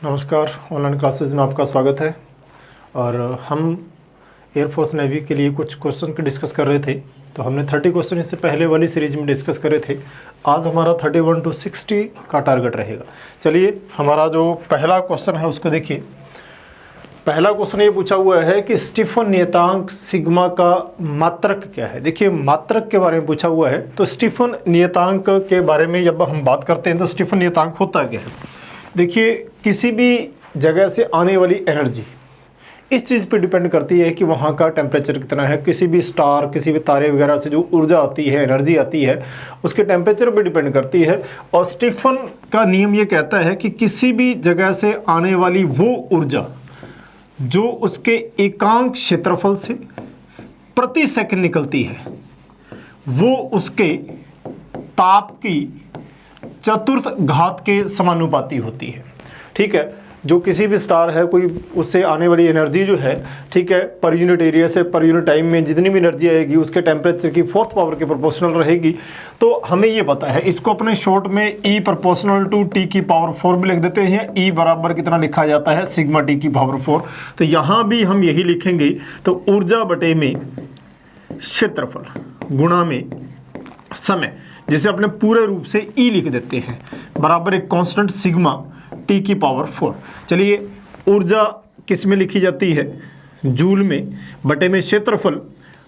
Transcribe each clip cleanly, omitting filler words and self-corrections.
नमस्कार, online classes में आपका स्वागत है। और हम एयरफोर्स नेवी के लिए कुछ क्वेश्चन की डिस्कस कर रहे थे। तो हमने 30 क्वेश्चन इससे पहले वाली सीरीज में डिस्कस करे थे। आज हमारा 31 to 60 का टारगेट रहेगा। चलिए, हमारा जो पहला क्वेश्चन है उसको देखिए। पहला क्वेश्चन ये पूछा हुआ है कि स्टीफन नियतांक सिग्मा का मात्रक क्या है। देखिए, मात्रक के बारे में पूछा हुआ है। तो स्टीफन नियतांक के बारे में जब हम बात करते हैं तो स्टीफन नियतांक होता क्या है। देखिए, किसी भी जगह से आने वाली एनर्जी इस चीज़ पे डिपेंड करती है कि वहाँ का टेम्परेचर कितना है। किसी भी स्टार, किसी भी तारे वगैरह से जो ऊर्जा आती है, एनर्जी आती है, उसके टेम्परेचर पे डिपेंड करती है। और स्टीफन का नियम ये कहता है कि किसी भी जगह से आने वाली वो ऊर्जा जो उसके एकांक क्षेत्रफल से प्रति सेकंड निकलती है, वो उसके ताप की चतुर्थ घात के समानुपाती होती है। ठीक है, जो किसी भी स्टार है, कोई उससे आने वाली एनर्जी जो है, ठीक है, पर यूनिट एरिया से पर यूनिट टाइम में जितनी भी एनर्जी आएगी उसके टेम्परेचर की 4th पावर के प्रोपोर्शनल रहेगी। तो हमें ये पता है, इसको अपने शॉर्ट में E प्रोपोर्शनल टू T की पावर 4 भी लिख देते हैं। E बराबर कितना लिखा जाता है, सिग्मा T की पावर 4। तो यहाँ भी हम यही लिखेंगे। तो ऊर्जा बटे में क्षेत्रफल गुणा में समय, जिसे अपने पूरे रूप से E लिख देते हैं, बराबर एक कांस्टेंट सिग्मा T की पावर 4। चलिए, ऊर्जा किस में लिखी जाती है, जूल में, बटे में क्षेत्रफल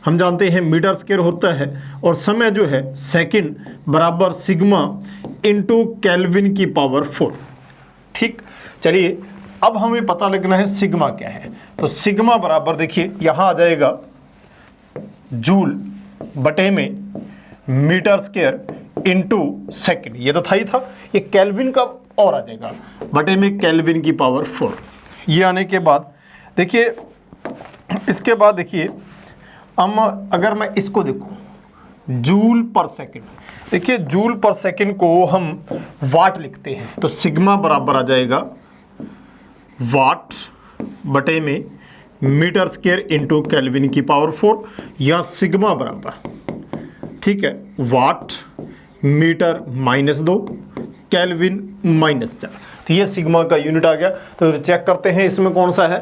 हम जानते हैं मीटर स्क्वायर होता है, और समय जो है सेकंड बराबर सिग्मा इनटू केल्विन की पावर 4। ठीक, चलिए अब हमें पता लगना है सिग्मा क्या है। तो सिग्मा बराबर देखिए यहाँ आ जाएगा जूल बटे में मीटर स्क्वायर इनटू सेकंड। ये तो था ही था, ये केल्विन का और आ जाएगा बटे में केल्विन की पावर 4। ये आने के बाद देखिए, इसके बाद देखिए अगर मैं इसको देखूं जूल पर सेकंड, देखिए जूल पर सेकंड को हम वाट लिखते हैं। तो सिग्मा बराबर आ जाएगा वाट बटे में मीटर स्क्वायर इनटू केल्विन की पावर 4, या सिग्मा बराबर, ठीक है, वाट मीटर -2 केल्विन -4। तो ये सिग्मा का यूनिट आ गया। तो चेक करते हैं इसमें कौन सा है।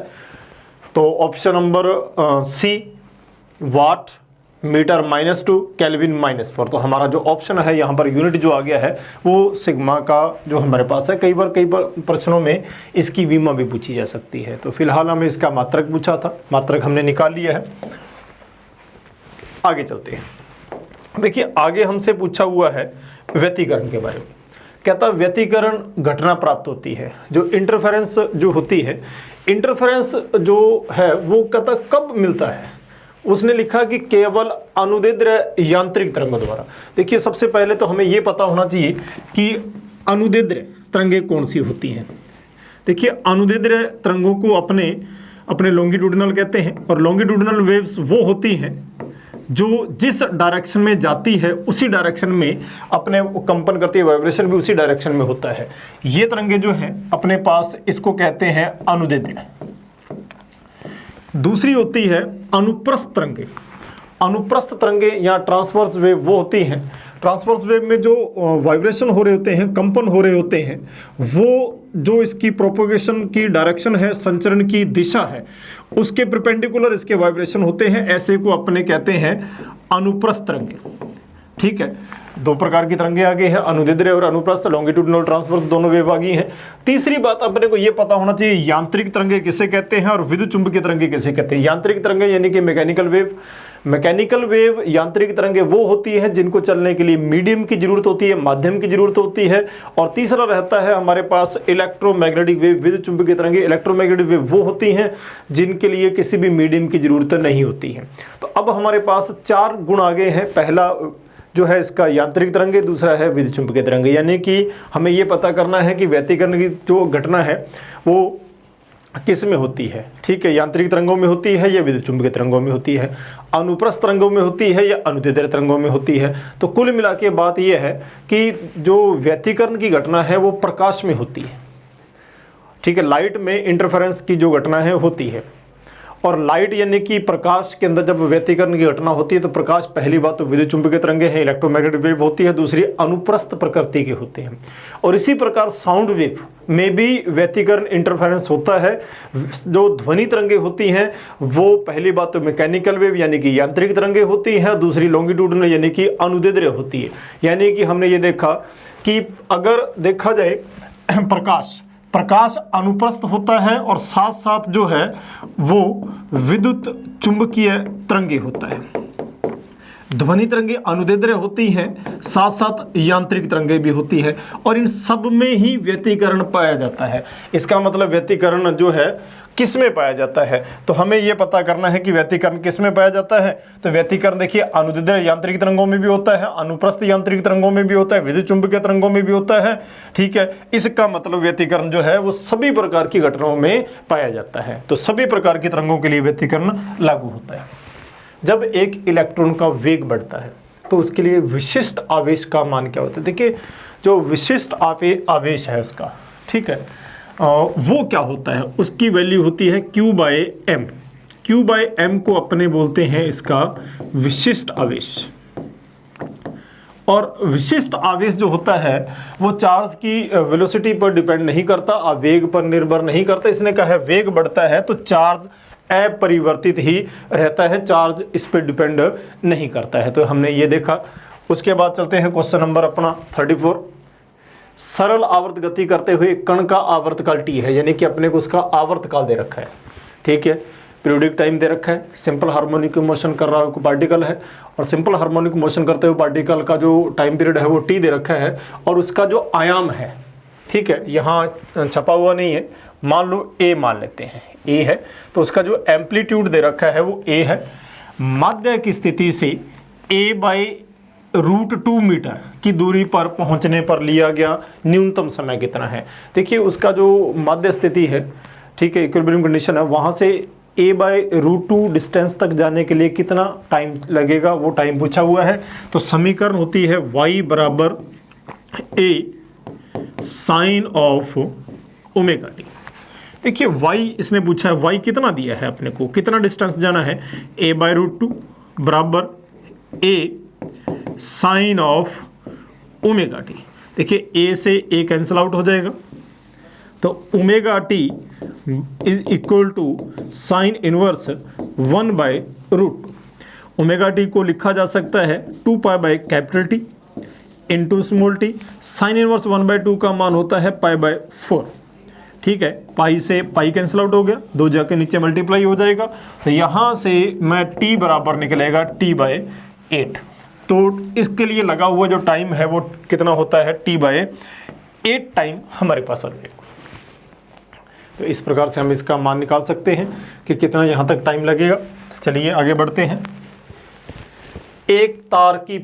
तो option number C, watt metre -2 kelvin -4। तो हमारा जो ऑप्शन है यहाँ पर यूनिट जो आ गया है वो सिग्मा का जो हमारे पास है। कई बार प्रश्नों में इसकी विमा भी पूछी जा सकती है। तो फिलहाल हमें इसका मात्रक पूछा था, मात्रक हमने निकाल लिया है। आगे चलते हैं। देखिए, आगे हमसे पूछा हुआ है व्यतिकरण के बारे में। कहता व्यतिकरण घटना प्राप्त होती है, जो इंटरफेरेंस जो होती है, इंटरफेरेंस जो है वो कहता कब मिलता है। उसने लिखा कि केवल अनुदैर्ध्य यांत्रिक तरंगों द्वारा। देखिए, सबसे पहले तो हमें ये पता होना चाहिए कि अनुदैर्ध्य तरंगें कौन सी होती हैं। देखिए, अनुदैर्ध्य तरंगों को अपने लॉन्गिट्यूडिनल कहते हैं, और लॉन्गिट्यूडिनल वेव्स वो होती हैं जो जिस डायरेक्शन में जाती है उसी डायरेक्शन में अपने कंपन करती है, वाइब्रेशन भी उसी डायरेक्शन में होता है। ये तरंगे जो हैं अपने पास, इसको कहते हैं अनुदैर्ध्य। दूसरी होती है अनुप्रस्थ तरंगे। अनुप्रस्थ तरंगे या ट्रांसवर्स वेव वो होती हैं, ट्रांसवर्स वेव में जो वाइब्रेशन हो रहे होते हैं, कंपन हो रहे होते हैं, वो जो इसकी प्रोपोगेशन की डायरेक्शन है, संचरण की दिशा है, उसके परपेंडिकुलर इसके वाइब्रेशन होते हैं। ऐसे को अपने कहते हैं अनुप्रस्थ तरंगे। ठीक है, दो प्रकार की तरंगे आ गई है, अनुदैर्ध्य और अनुप्रस्थ, लॉन्गिट्यूडिनल ट्रांसवर्स दोनों वेव आ गई हैं। तीसरी बात अपने को ये पता होना चाहिए यांत्रिक तरंगे किसे कहते हैं और विद्युत चुंबकीय तरंगे किसे कहते हैं। यांत्रिक तरंगे यानी कि मैकेनिकल वेव। मैकेनिकल वेव यांत्रिक तरंगे वो होती है जिनको चलने के लिए मीडियम की जरूरत होती है, माध्यम की जरूरत होती है। और तीसरा रहता है हमारे पास इलेक्ट्रोमैग्नेटिक वेव, विद्युत चुंबकीय तरंगे। इलेक्ट्रोमैग्नेटिक वेव वो होती हैं जिनके लिए किसी भी मीडियम की जरूरत नहीं होती है। तो अब हमारे पास 4 गुण आ गए हैं। पहला जो है इसका यांत्रिक तरंगे, दूसरा है विद्युत चुंबकीय तरंगे। यानी कि हमें ये पता करना है कि व्यतिकरण की जो घटना है वो किस में होती है। ठीक है, यांत्रिक तरंगों में होती है या विद्युत चुंबकीय तरंगों में होती है, अनुप्रस्थ तरंगों में होती है या अनुदैर्ध्य तरंगों में होती है। तो कुल मिला के बात यह है कि जो व्यतिकरण की घटना है वो प्रकाश में होती है। ठीक है, लाइट में इंटरफेरेंस की जो घटना है होती है। और लाइट यानी कि प्रकाश के अंदर जब व्यतिकरण की घटना होती है तो प्रकाश पहली बात तो विद्युत चुंबकीय तरंगे हैं, इलेक्ट्रोमैग्नेटिक वेव होती है, दूसरी अनुप्रस्थ प्रकृति के होते हैं। और इसी प्रकार साउंड वेव में भी व्यतिकरण इंटरफेरेंस होता है। जो ध्वनि तरंगे होती हैं वो पहली बात तो मैकेनिकल वेव यानी कि यांत्रिक तरंगे होती हैं, दूसरी लॉन्गिट्यूडनल यानी कि अनुदैर्ध्य होती है। यानी कि हमने ये देखा कि अगर देखा जाए प्रकाश अनुप्रस्थ होता है और साथ साथ जो है वो विद्युत चुंबकीय तरंगे होता है। ध्वनि तरंगे अनुदैर्ध्य होती हैं, साथ साथ यांत्रिक तरंगे भी होती है और इन सब में ही व्यतिकरण पाया जाता है। इसका मतलब व्यतिकरण जो है किस में पाया जाता है, तो हमें यह पता करना है कि व्यतिकरण किस में पाया जाता है। तो व्यतिकरण देखिए अनुदैर्ध्य यांत्रिक तरंगों में भी होता है, अनुप्रस्थ यांत्रिक तरंगों में भी होता है, विद्युत चुंबकीय तरंगों में भी होता है। ठीक है, इसका मतलब व्यतिकरण जो है वो सभी प्रकार की घटनाओं में पाया जाता है। तो सभी प्रकार की तरंगों के लिए व्यतिकरण लागू होता है। जब एक इलेक्ट्रॉन का वेग बढ़ता है तो उसके लिए विशिष्ट आवेश का मान क्या होता है। देखिए जो विशिष्ट आवेश है उसका, ठीक है, वो क्या होता है, उसकी वैल्यू होती है Q/m। Q/m को अपने बोलते हैं इसका विशिष्ट आवेश। और विशिष्ट आवेश जो होता है वो चार्ज की वेलोसिटी पर डिपेंड नहीं करता, आवेग पर निर्भर नहीं करता। इसने कहा है वेग बढ़ता है तो चार्ज अपरिवर्तित ही रहता है, चार्ज इस पर डिपेंड नहीं करता है। तो हमने ये देखा। उसके बाद चलते हैं क्वेश्चन नंबर अपना 34। सरल आवर्त गति करते हुए कण का आवर्तकाल t है, यानी कि अपने को उसका आवर्तकाल दे रखा है। ठीक है, पीरियोडिक टाइम दे रखा है, सिंपल हार्मोनिक मोशन कर रहा हुआ पार्टिकल है और सिंपल हार्मोनिक मोशन करते हुए पार्टिकल का जो टाइम पीरियड है वो t दे रखा है और उसका जो आयाम है, ठीक है, यहाँ छपा हुआ नहीं है, मान लो a मान लेते हैं, a है, तो उसका जो एम्पलीट्यूड दे रखा है वो a है। माध्य की स्थिति से a/√2 मीटर की दूरी पर पहुंचने पर लिया गया न्यूनतम समय कितना है। देखिए उसका जो माध्य स्थिति है, ठीक है, इक्विलिब्रियम कंडीशन है, वहाँ से a/√2 डिस्टेंस तक जाने के लिए कितना टाइम लगेगा वो टाइम पूछा हुआ है। तो समीकरण होती है y बराबर a sine of omega t. देखिए y इसने पूछा है, y कितना दिया है अपने को, कितना डिस्टेंस जाना है, a/√2 बराबर a sine of omega t. देखिए a से a कैंसिल आउट हो जाएगा तो omega t is equal to sine inverse 1/√2। Omega t को लिखा जा सकता है 2π/T into small t. Sine inverse 1/2 का मान होता है π/4। ठीक है, पाई से पाई कैंसिल आउट हो गया, 2 जाके नीचे मल्टीप्लाई हो जाएगा, तो यहाँ से मैं t बराबर निकलेगा t/8। तो इसके लिए लगा हुआ जो टाइम है वो कितना होता है, t/8 टाइम हमारे पास आ जाएगा। तो इस प्रकार से हम इसका मान निकाल सकते हैं कि कितना यहाँ तक टाइम लगेगा। चलिए आगे बढ़ते हैं। एक तार की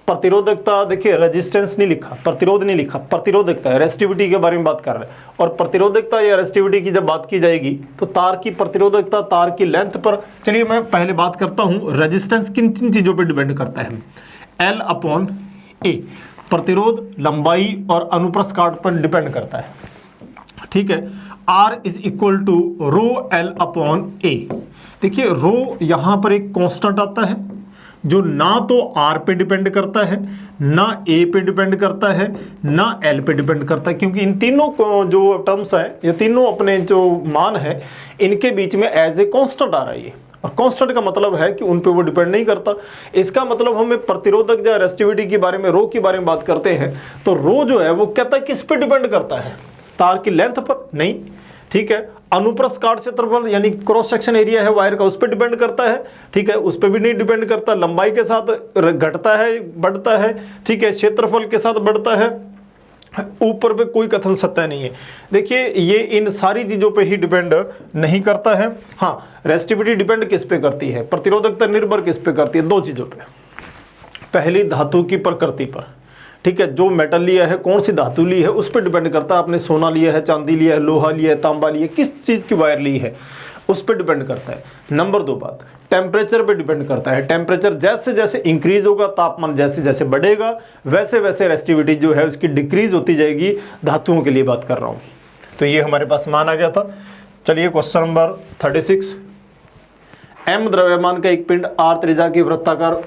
प्रतिरोधकता देखिए रेजिस्टेंस नहीं लिखा, प्रतिरोध नहीं लिखा, प्रतिरोधकता है, रेसिस्टिविटी के बारे में बात कर रहे हैं। और प्रतिरोधकता या रेसिस्टिविटी की जब बात की जाएगी तो तार की प्रतिरोधकता तार की लेंथ पर, चलिए मैं पहले बात करता हूँ रेजिस्टेंस किन किन चीज़ों पर डिपेंड करता है। L/A प्रतिरोध लंबाई और अनुप्रस्थ काट पर डिपेंड करता है। ठीक है, R is equal to ρL/A। देखिए रो यहाँ पर एक कांस्टेंट आता है जो ना तो R पे डिपेंड करता है, ना A पे डिपेंड करता है, ना L पे डिपेंड करता है, क्योंकि इन तीनों को जो टर्म्स है, ये तीनों अपने जो मान है इनके बीच में एज ए कांस्टेंट आ रहा है ये। और कांस्टेंट का मतलब है कि उन पे वो डिपेंड नहीं करता। इसका मतलब हमें प्रतिरोधक या रेसिस्टिविटी के बारे में, रो के बारे में बात करते हैं तो रो जो है वो कहता है किस पे डिपेंड करता है, तार की लेंथ पर नहीं। ठीक है, अनुप्रस्थ काट क्षेत्रफल यानी क्रॉस सेक्शन एरिया है वायर का, उस पर डिपेंड करता है। ठीक है, उस पर भी नहीं डिपेंड करता, लंबाई के साथ घटता है बढ़ता है। ठीक है, क्षेत्रफल के साथ बढ़ता है, ऊपर पे कोई कथन सत्य नहीं है। देखिए ये इन सारी चीज़ों पे ही डिपेंड नहीं करता है। हाँ, रेसिस्टिविटी डिपेंड किस पे करती है, प्रतिरोधकता निर्भर किस पे करती है, 2 चीज़ों पे। पहली धातु की प्रकृति पर, ठीक है, जो मेटल लिया है, कौन सी धातु ली है, उस पर डिपेंड करता है। आपने सोना लिया है, चांदी लिया है, लोहा लिया है, तांबा लिया है, किस चीज़ की वायर ली है, उस पर डिपेंड करता है। नंबर 2 बात, टेम्परेचर पे डिपेंड करता है। टेम्परेचर जैसे जैसे इंक्रीज होगा, तापमान जैसे जैसे बढ़ेगा, वैसे वैसे रेसिस्टिविटी जो है उसकी डिक्रीज होती जाएगी। धातुओं के लिए बात कर रहा हूँ। तो ये हमारे पास मान आ गया था। चलिए क्वेश्चन नंबर 36। m द्रव्यमान का एक पिंड r त्रिज्या की वृत्ताकार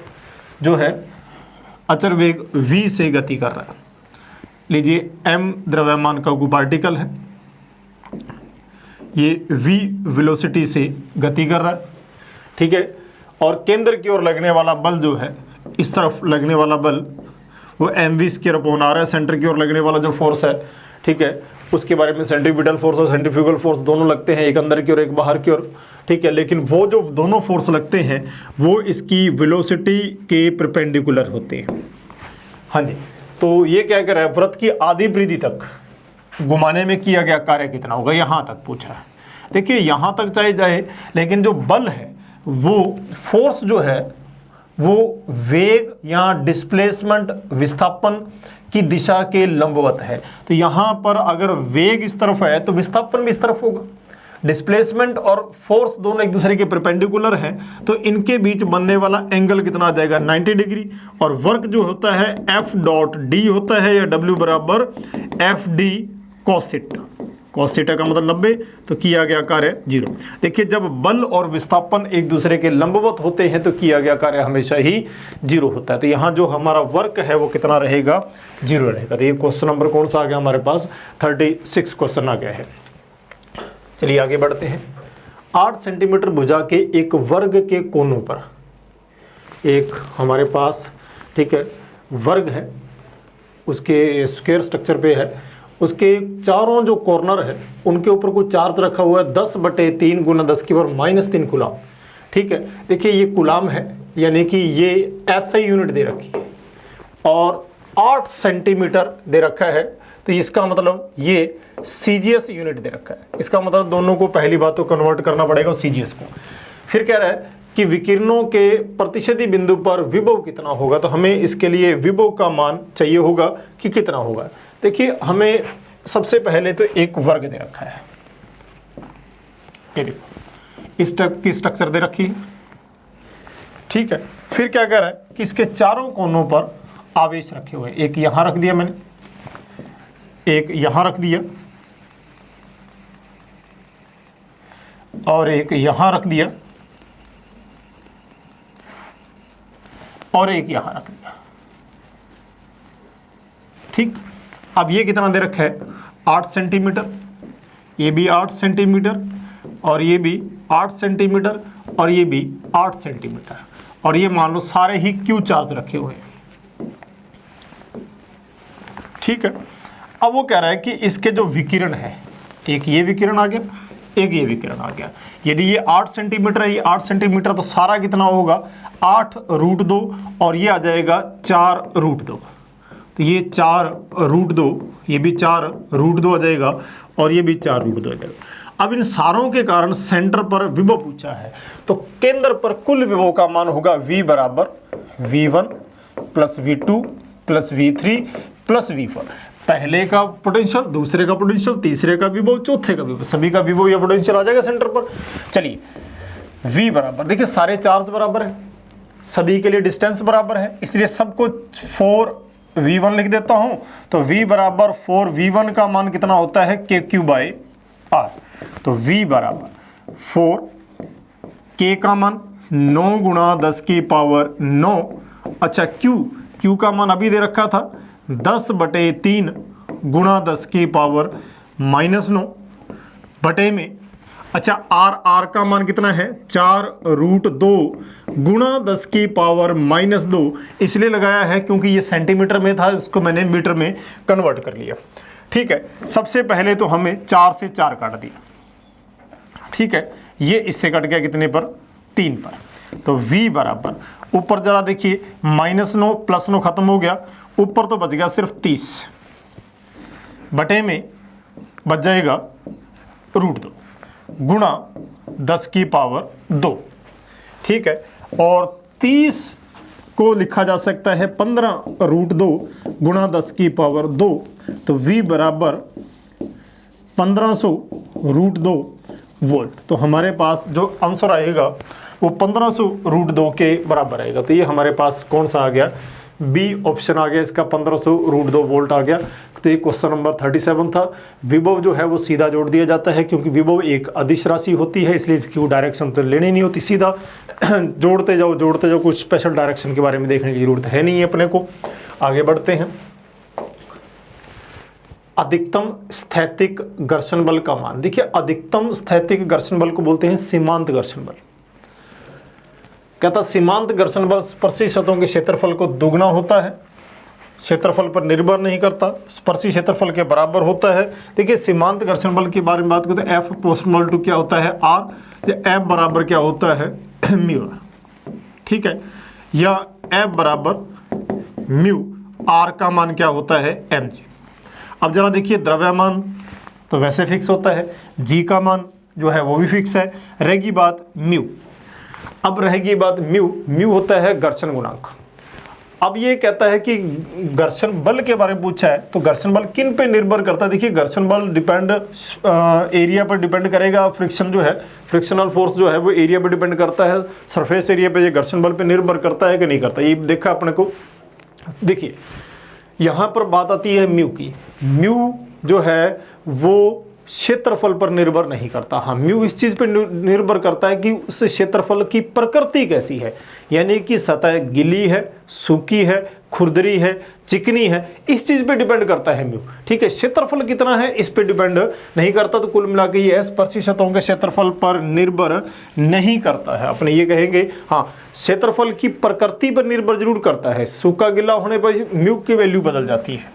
जो है अचर वेग v से गति कर रहा है। लीजिए m द्रव्यमान का कोई पार्टिकल है, ये v वेलोसिटी से गति कर रहा है, ठीक है। और केंद्र की ओर लगने वाला बल जो है, इस तरफ लगने वाला बल वो mv स्क्वायर अपॉन r है। सेंटर की ओर लगने वाला जो फोर्स है, ठीक है, उसके बारे में सेंट्रीपिटल फोर्स और सेंट्रीफ्यूगल फोर्स दोनों लगते हैं, एक अंदर की ओर एक बाहर की ओर, ठीक है। लेकिन वो जो दोनों फोर्स लगते हैं वो इसकी वेलोसिटी के परपेंडिकुलर होते हैं। हाँ जी, तो ये क्या कह रहा है, वृत्त की आधी परिधि तक घुमाने में किया गया कार्य कितना होगा, यहाँ तक पूछा है। देखिए यहाँ तक चाहे जाए, लेकिन जो बल है वो फोर्स जो है वो वेग या डिस्प्लेसमेंट विस्थापन की दिशा के लंबवत है। तो यहाँ पर अगर वेग इस तरफ है तो विस्थापन भी इस तरफ होगा। डिस्प्लेसमेंट और फोर्स दोनों एक दूसरे के परपेंडिकुलर हैं, तो इनके बीच बनने वाला एंगल कितना आ जाएगा, 90 डिग्री। और वर्क जो होता है F डॉट डी होता है, या W बराबर एफ डी कॉसिटा। कॉसिटा का मतलब 90, तो किया गया कार्य 0। देखिए जब बल और विस्थापन एक दूसरे के लंबवत होते हैं तो किया गया कार्य हमेशा ही 0 होता है। तो यहाँ जो हमारा वर्क है वो कितना रहेगा, 0 रहेगा। तो ये क्वेश्चन नंबर कौन सा आ गया हमारे पास, 36 क्वेश्चन आ गया है। चलिए आगे बढ़ते हैं। 8 सेंटीमीटर भुजा के एक वर्ग के कोनों पर, एक हमारे पास, ठीक है, वर्ग है, उसके स्क्वायर स्ट्रक्चर पे है, उसके चारों जो कॉर्नर है उनके ऊपर कोई चार्ज रखा हुआ है 10/3 × 10⁻³ कूलाम, ठीक है। देखिए ये कूलाम है, यानी कि ये ऐसा यूनिट दे रखी है, और 8 सेंटीमीटर दे रखा है, तो इसका मतलब ये CGS यूनिट दे रखा है। इसका मतलब दोनों को पहली बात तो कन्वर्ट करना पड़ेगा CGS को। फिर कह रहा है कि विकिरणों के प्रतिशती बिंदु पर विभव कितना होगा, तो हमें इसके लिए विभव का मान चाहिए होगा कि कितना होगा। देखिए हमें सबसे पहले तो एक वर्ग दे रखा है, ये देखो इस टाइप की स्ट्रक्चर दे रखी है, ठीक है। फिर क्या कह रहा है कि इसके चारों कोनों पर आवेश रखे हुए, एक यहां रख दिया मैंने, एक यहां रख दिया, और एक यहां रख दिया, और एक यहां रख दिया, ठीक। अब ये कितना दे रखा है, 8 सेंटीमीटर, ये भी 8 सेंटीमीटर, और ये भी 8 सेंटीमीटर, और ये भी 8 सेंटीमीटर, और ये मान लो सारे ही क्यू चार्ज रखे हुए हैं, ठीक है। अब वो कह रहा है कि इसके जो विकिरण है, एक ये विकिरण आ गया, एक ये विकिरण आ गया। यदि ये 8 सेंटीमीटर है, ये 8 सेंटीमीटर, तो सारा कितना होगा, 8√2, और ये आ जाएगा 4√2, तो ये 4√2, ये भी 4√2 आ जाएगा, और ये भी 4√2 आ जाएगा। अब इन सारों के कारण सेंटर पर विभव पूछा है, तो केंद्र पर कुल विभव का मान होगा V बराबर V1 + V2 + V3 + V4। पहले का पोटेंशियल, दूसरे का पोटेंशियल, तीसरे का विभव, चौथे का विभव, सभी का विभव या पोटेंशियल आ जाएगा सेंटर पर। चलिए V बराबर, देखिए सारे चार्ज बराबर है, सभी के लिए डिस्टेंस बराबर है, इसलिए सबको 4V1 लिख देता हूं। तो V बराबर 4V1 का मान कितना होता है, KQ/R। तो V बराबर 4, K का मान 9 × 10⁻⁹। अच्छा Q का मान अभी दे रखा था 10/3 × 10⁻⁻9 बटे में। अच्छा R का मान कितना है, 4√2 × 10⁻⁻2, इसलिए लगाया है क्योंकि ये सेंटीमीटर में था, इसको मैंने मीटर में कन्वर्ट कर लिया, ठीक है। सबसे पहले तो हमें 4 से 4 काट दिया, ठीक है, ये इससे कट गया कितने पर, 3 पर। तो V बराबर, ऊपर जरा देखिए -9 +9 खत्म हो गया, ऊपर तो बच गया सिर्फ 30, बटे में बच जाएगा √2 गुणा 10⁻², ठीक है। और 30 को लिखा जा सकता है 15√2 × 10⁻², तो V बराबर 1500√2 वोल्ट। तो हमारे पास जो आंसर आएगा वो 1500√2 के बराबर आएगा। तो ये हमारे पास कौन सा आ गया, बी ऑप्शन आ गया, इसका 1500√2 वोल्ट आ गया। तो ये क्वेश्चन नंबर 37 था। विभव जो है वो सीधा जोड़ दिया जाता है, क्योंकि विभव एक अदिश राशि होती है, इसलिए इसकी वो डायरेक्शन तो लेनी नहीं होती, सीधा जोड़ते जाओ, कुछ स्पेशल डायरेक्शन के बारे में देखने की जरूरत है नहीं अपने को। आगे बढ़ते हैं। अधिकतम स्थैतिक घर्षण बल का मान। देखिए, अधिकतम स्थैतिक घर्षण बल को बोलते हैं सीमांत घर्षण बल। कहता सीमांत घर्षण बल स्पर्शी सतहों के क्षेत्रफल को दुगना होता है, क्षेत्रफल पर निर्भर नहीं करता, स्पर्शी क्षेत्रफल के बराबर होता है। देखिए, सीमांत घर्षण बल के बारे में बात करते हैं, F प्रोपोर्शनल टू क्या होता है, R, या F बराबर क्या होता है, म्यू, ठीक है, या F बराबर म्यू, R का मान क्या होता है, mg। अब जरा देखिए, द्रव्यमान तो वैसे फिक्स होता है, g का मान जो है वो भी फिक्स है, रहेगी बात म्यू। अब रहेगी बात म्यू होता है घर्षण गुणांक। अब ये कहता है कि घर्षण बल के बारे में पूछा है, तो घर्षण बल किन पे निर्भर करता है। देखिए, घर्षण बल डिपेंड एरिया पर डिपेंड करेगा, फ्रिक्शन जो है, फ्रिक्शनल फोर्स जो है वो एरिया पे डिपेंड करता है, सरफेस एरिया पे, ये घर्षण बल पे निर्भर करता है कि नहीं करता, ये देखा अपने को। देखिए, यहाँ पर बात आती है म्यू की। म्यू जो है वो क्षेत्रफल पर निर्भर नहीं करता। हाँ, म्यू इस चीज़ पर निर्भर करता है कि उस क्षेत्रफल की प्रकृति कैसी है, यानी कि सतह गीली है, सूखी है, खुरदरी है, चिकनी है, इस चीज़ पे डिपेंड करता है म्यू, ठीक है। क्षेत्रफल कितना है इस पे डिपेंड नहीं करता। तो कुल मिला के ये स्पर्शी सतहों के क्षेत्रफल पर निर्भर नहीं करता है। अपने ये कहेंगे हाँ, क्षेत्रफल की प्रकृति पर निर्भर जरूर करता है, सूखा गीला होने पर म्यू की वैल्यू बदल जाती है।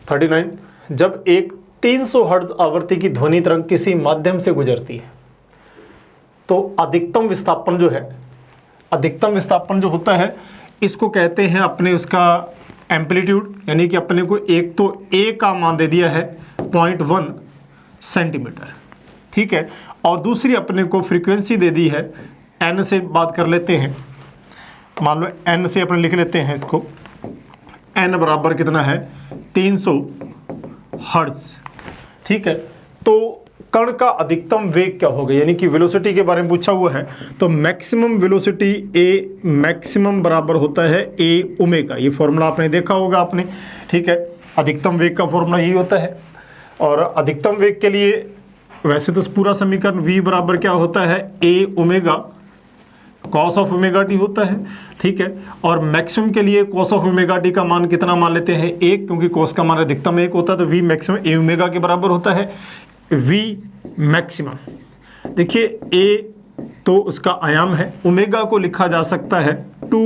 39, जब एक 300 हर्ट्ज आवृत्ति की ध्वनि तरंग किसी माध्यम से गुजरती है, तो अधिकतम विस्थापन जो है, अधिकतम विस्थापन जो होता है, इसको कहते हैं अपने उसका एम्पलीट्यूड, यानी कि अपने को एक तो A का मान दे दिया है 0.1 सेंटीमीटर, ठीक है, और दूसरी अपने को फ्रीक्वेंसी दे दी है, N से बात कर लेते हैं, मान लो N से अपने लिख लेते हैं इसको, N बराबर कितना है 300 हर्ट्ज, ठीक है। तो कण का अधिकतम वेग क्या होगा, यानी कि वेलोसिटी के बारे में पूछा हुआ है, तो मैक्सिमम वेलोसिटी A मैक्सिमम बराबर होता है A ओमेगा। ये फॉर्मूला आपने देखा होगा आपने, ठीक है, अधिकतम वेग का फॉर्मूला यही होता है। और अधिकतम वेग के लिए वैसे तो पूरा समीकरण V बराबर क्या होता है, A omega cos of omega T होता है, ठीक है। और मैक्सिमम के लिए कॉस ऑफ ओमेगा टी का मान कितना मान लेते हैं 1, क्योंकि कॉस का मान अधिकतम 1 होता है, तो V मैक्सिमम A ओमेगा के बराबर होता है। V मैक्सिमम, देखिए A तो उसका आयाम है, ओमेगा को लिखा जा सकता है 2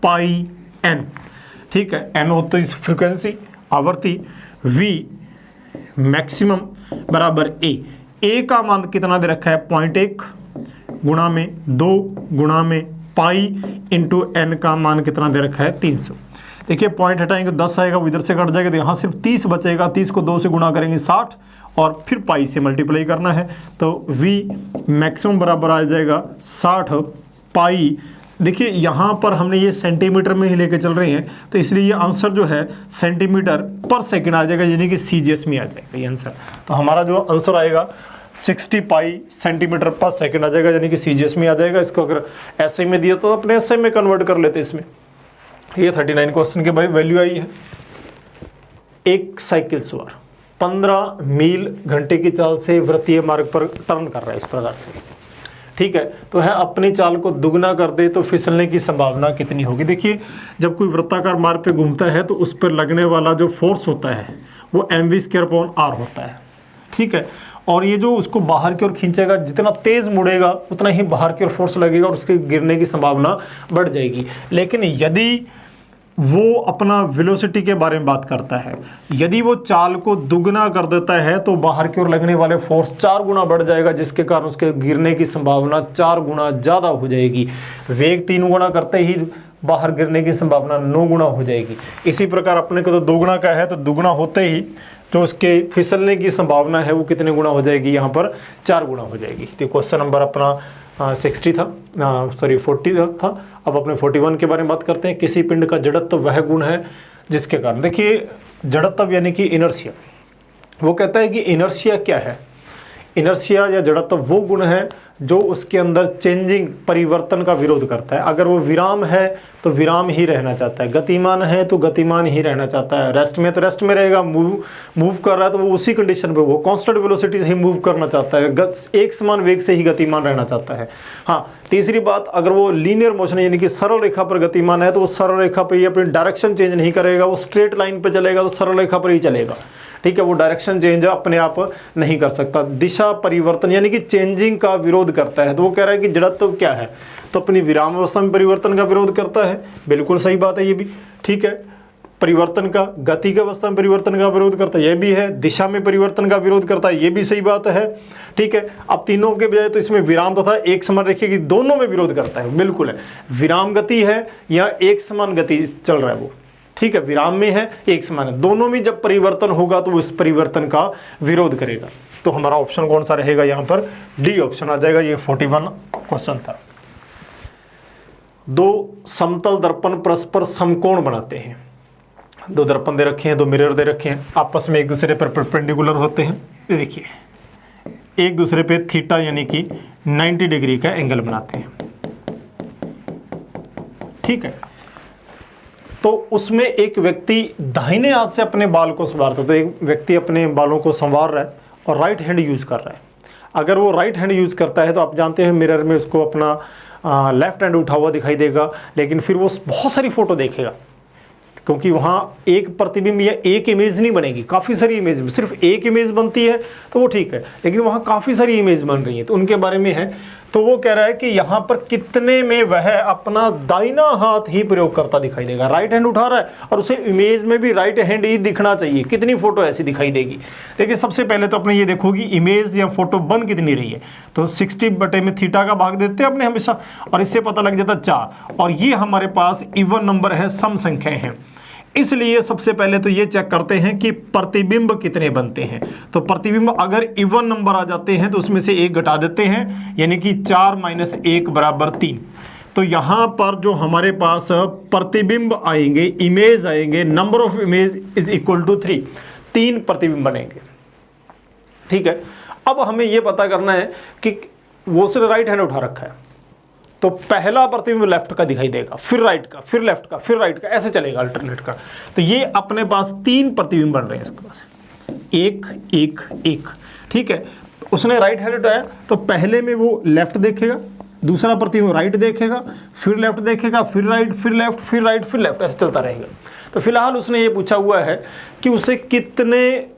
पाई n, ठीक है, n होती है फ्रिक्वेंसी, आवर्ती, V मैक्सिमम बराबर A का मान कितना दे रखा है 0.1 गुणा में 2 गुणा में पाई इंटू n का मान कितना दे रखा है 300। देखिए, पॉइंट हटाएंगे 10 आएगा, वो इधर से कट जाएगा, तो यहाँ सिर्फ 30 बचेगा, 30 को 2 से गुणा करेंगे 60, और फिर पाई से मल्टीप्लाई करना है, तो V मैक्सिमम बराबर आ जाएगा 60 पाई। देखिए, यहाँ पर हमने ये सेंटीमीटर में ही लेके चल रहे हैं, तो इसलिए ये आंसर जो है सेंटीमीटर पर सेकेंड आ जाएगा, यानी कि CGS में आ जाएगा ये आंसर। तो हमारा जो आंसर आएगा 60 पाई सेंटीमीटर पर सेकंड आ जाएगा, यानी कि CGS में आ जाएगा। इसको अगर SI में दिया तो अपने SI में कन्वर्ट कर लेते इसमें। ये 39 क्वेश्चन के भाई वैल्यू आई है। एक साइकिल सवार 15 मील घंटे की चाल से वृत्तीय मार्ग पर टर्न कर रहा है इस प्रकार से, ठीक है, तो है अपनी चाल को दुगना कर दे तो फिसलने की संभावना कितनी होगी। देखिए, जब कोई वृत्ताकार मार्ग पे घूमता है तो उस पर लगने वाला जो फोर्स होता है वो mv²/r होता है, ठीक है, और ये जो उसको बाहर की ओर खींचेगा, जितना तेज मुड़ेगा उतना ही बाहर की ओर फोर्स लगेगा और उसके गिरने की संभावना बढ़ जाएगी। लेकिन यदि वो अपना वेलोसिटी के बारे में बात करता है, यदि वो चाल को दुगना कर देता है तो बाहर की ओर लगने वाले फोर्स 4 गुना बढ़ जाएगा, जिसके कारण उसके गिरने की संभावना 4 गुना ज़्यादा हो जाएगी। वेग 3 गुना करते ही बाहर गिरने की संभावना 9 गुना हो जाएगी। इसी प्रकार अपने को तो 2 गुना का है, तो दुगना होते ही तो उसके फिसलने की संभावना है वो कितने गुना हो जाएगी, यहाँ पर 4 गुना हो जाएगी। तो क्वेश्चन नंबर अपना 60 था, 40 था। अब अपने 41 के बारे में बात करते हैं। किसी पिंड का जड़त्व वह गुण है जिसके कारण, देखिए जड़त्व यानी कि इनर्शिया, वो कहता है कि इनर्शिया क्या है। इनर्शिया या जड़त्व वो गुण है जो उसके अंदर चेंजिंग, परिवर्तन का विरोध करता है। अगर वो विराम है तो विराम ही रहना चाहता है, गतिमान है तो गतिमान ही रहना चाहता है, रेस्ट में तो रेस्ट में रहेगा, मूव कर रहा है तो वो उसी कंडीशन पे, वो कांस्टेंट वेलोसिटी से ही मूव करना चाहता है, एक समान वेग से ही गतिमान रहना चाहता है। हाँ, तीसरी बात, अगर वो लीनियर मोशन यानी कि सरल रेखा पर गतिमान है तो वो सरल रेखा पर ही अपनी डायरेक्शन चेंज नहीं करेगा, वो स्ट्रेट लाइन पर चलेगा तो सरल रेखा पर ही चलेगा। ठीक है, वो डायरेक्शन चेंज अपने आप नहीं कर सकता। दिशा परिवर्तन यानी कि चेंजिंग का विरोध करता है। तो वो कह रहा है कि जड़त्व क्या है, तो अपनी विराम अवस्था में परिवर्तन का विरोध करता है। बिल्कुल सही बात है ये भी। ठीक है, परिवर्तन का, गति की अवस्था में परिवर्तन का विरोध करता है, ये भी है। दिशा में परिवर्तन का विरोध करता है, ये भी सही बात है। ठीक है, अब तीनों के बजाय तो इसमें विराम तथा एक समान रेखा की दोनों में विरोध करता है। बिल्कुल है, विराम गति है या एक समान गति चल रहा है वो। ठीक है, विराम में है, एक समान है, दोनों में जब परिवर्तन होगा तो वो इस परिवर्तन का विरोध करेगा। तो हमारा ऑप्शन कौन सा रहेगा यहाँ पर, डी ऑप्शन आ जाएगा। ये 41 क्वेश्चन था। दो समतल दर्पण परस्पर समकोण बनाते हैं। दो दर्पण दे रखे हैं, दो मिरर दे रखे हैं, आपस में एक दूसरे पर परपेंडिकुलर होते हैं। ये देखिए, एक दूसरे पे थीटा यानी कि 90 डिग्री का एंगल बनाते हैं। ठीक है, तो उसमें एक व्यक्ति दाहिने हाथ से अपने बाल को संवारता है, तो एक व्यक्ति अपने बालों को संवार रहा है और राइट हैंड यूज कर रहा है। अगर वो राइट हैंड यूज करता है तो आप जानते हैं मिरर में उसको अपना लेफ्ट हैंड उठा हुआ दिखाई देगा, लेकिन फिर वो बहुत सारी फोटो देखेगा, क्योंकि वहाँ एक प्रतिबिंब या एक इमेज नहीं बनेगी, काफ़ी सारी इमेज, सिर्फ एक इमेज बनती है तो वो ठीक है, लेकिन वहाँ काफ़ी सारी इमेज बन रही है, तो उनके बारे में है। तो वो कह रहा है कि यहाँ पर कितने में वह अपना दाहिना हाथ ही प्रयोग करता दिखाई देगा। राइट हैंड उठा रहा है और उसे इमेज में भी राइट हैंड ही दिखना चाहिए। कितनी फोटो ऐसी दिखाई देगी? देखिए, सबसे पहले तो अपने ये देखोगी इमेज या फोटो बन कितनी रही है, तो 60 में थीटा का भाग देते हैं अपने हमेशा, और इससे पता लग जाता 4, और ये हमारे पास इवन नंबर है, सम संख्याएं हैं। इसलिए सबसे पहले तो ये चेक करते हैं कि प्रतिबिंब कितने बनते हैं। तो प्रतिबिंब अगर इवन नंबर आ जाते हैं तो उसमें से एक घटा देते हैं, यानी कि 4 - 1 = 3। तो यहाँ पर जो हमारे पास प्रतिबिंब आएंगे, इमेज आएंगे, number of image is equal to 3, 3 प्रतिबिंब बनेंगे। ठीक है, अब हमें ये पता करना है कि वो सिर्फ राइट हैंड उठा रखा है, तो पहला प्रतिबिंब लेफ्ट का दिखाई देगा, फिर राइट का, फिर लेफ्ट का, फिर राइट का, ऐसे चलेगा अल्टरनेट का। तो ये अपने पास 3 प्रतिबिंब बन रहे हैं इसके पास, 1 1 1। ठीक है, उसने राइट हैंड उठाया तो पहले में वो लेफ्ट देखेगा, दूसरा प्रतिबिंब राइट देखेगा, फिर लेफ्ट देखेगा, फिर राइट, फिर लेफ्ट, फिर राइट, फिर लेफ्ट, ऐसे चलता रहेगा। तो फिलहाल उसने ये पूछा हुआ है कि उसे कितने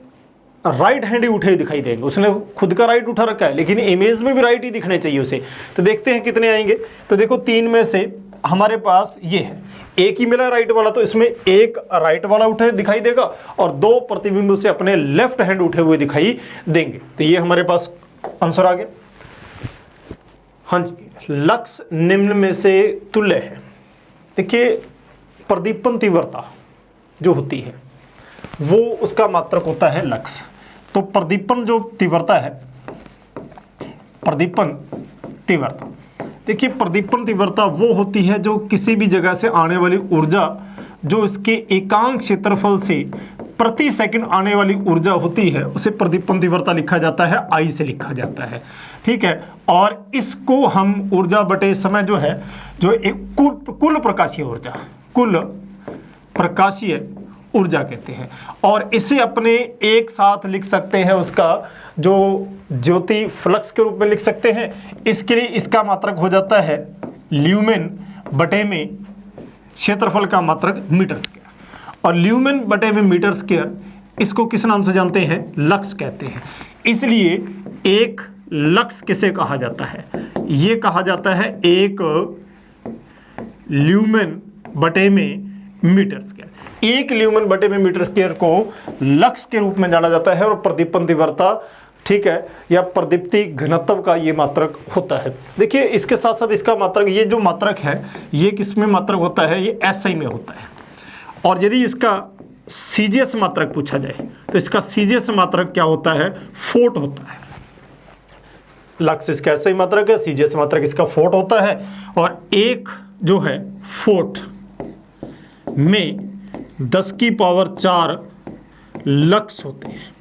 राइट हैंड ही उठे दिखाई देंगे। उसने खुद का राइट उठा रखा है, लेकिन इमेज में भी राइट ही दिखने चाहिए उसे। तो देखते हैं कितने आएंगे। तो देखो, 3 में से हमारे पास ये है, एक ही मिला राइट वाला, तो इसमें एक राइट वाला उठे दिखाई देगा और 2 प्रतिबिंब से अपने लेफ्ट हैंड उठे हुए दिखाई देंगे। तो ये हमारे पास आंसर आ गया। हाँ जी, लक्स निम्न में से तुल्य है। देखिए, प्रदीपन तीव्रता जो होती है वो उसका मात्रक होता है लक्स। तो प्रदीपन जो तीव्रता है, प्रदीपन तीव्रता, देखिए प्रदीपन तीव्रता वो होती है जो किसी भी जगह से आने वाली ऊर्जा, जो इसके एकांक क्षेत्रफल से प्रति सेकंड आने वाली ऊर्जा होती है, उसे प्रदीपन तीव्रता लिखा जाता है, आई से लिखा जाता है। ठीक है, और इसको हम ऊर्जा बटे समय जो है, जो एक कुल प्रकाशीय ऊर्जा, कुल प्रकाशीय ऊर्जा कहते हैं। और इसे अपने एक साथ लिख सकते हैं, उसका जो ज्योति फ्लक्स के रूप में लिख सकते हैं। इसके लिए इसका मात्रक हो जाता है ल्यूमेन बटे में क्षेत्रफल का मात्रक मीटर स्क्वायर, और ल्यूमेन बटे में मीटर स्क्वायर इसको किस नाम से जानते हैं? लक्स कहते हैं। इसलिए एक लक्स किसे कहा जाता है? ये कहा जाता है एक ल्यूमेन बटे में मीटर स्क्वायर। एक ल्यूमेन बटे में मीटर स्क्वायर को लक्स के रूप में जाना जाता है, और प्रदीपन तीव्रता, ठीक है, या प्रदीप्ति घनत्व का ये मात्रक होता है। देखिए, इसके साथ साथ इसका मात्रक, ये जो मात्रक है ये किस में मात्रक होता है? ये एसआई में होता है। और यदि इसका सीजीएस मात्रक पूछा जाए तो इसका सीजीएस मात्रक क्या होता है? फोर्ट होता है। लक्स इसका एसआई मात्रक है, सीजीएस मात्रक इसका फोर्ट होता है, और एक जो है फोर्ट में 10⁴ लक्स होते हैं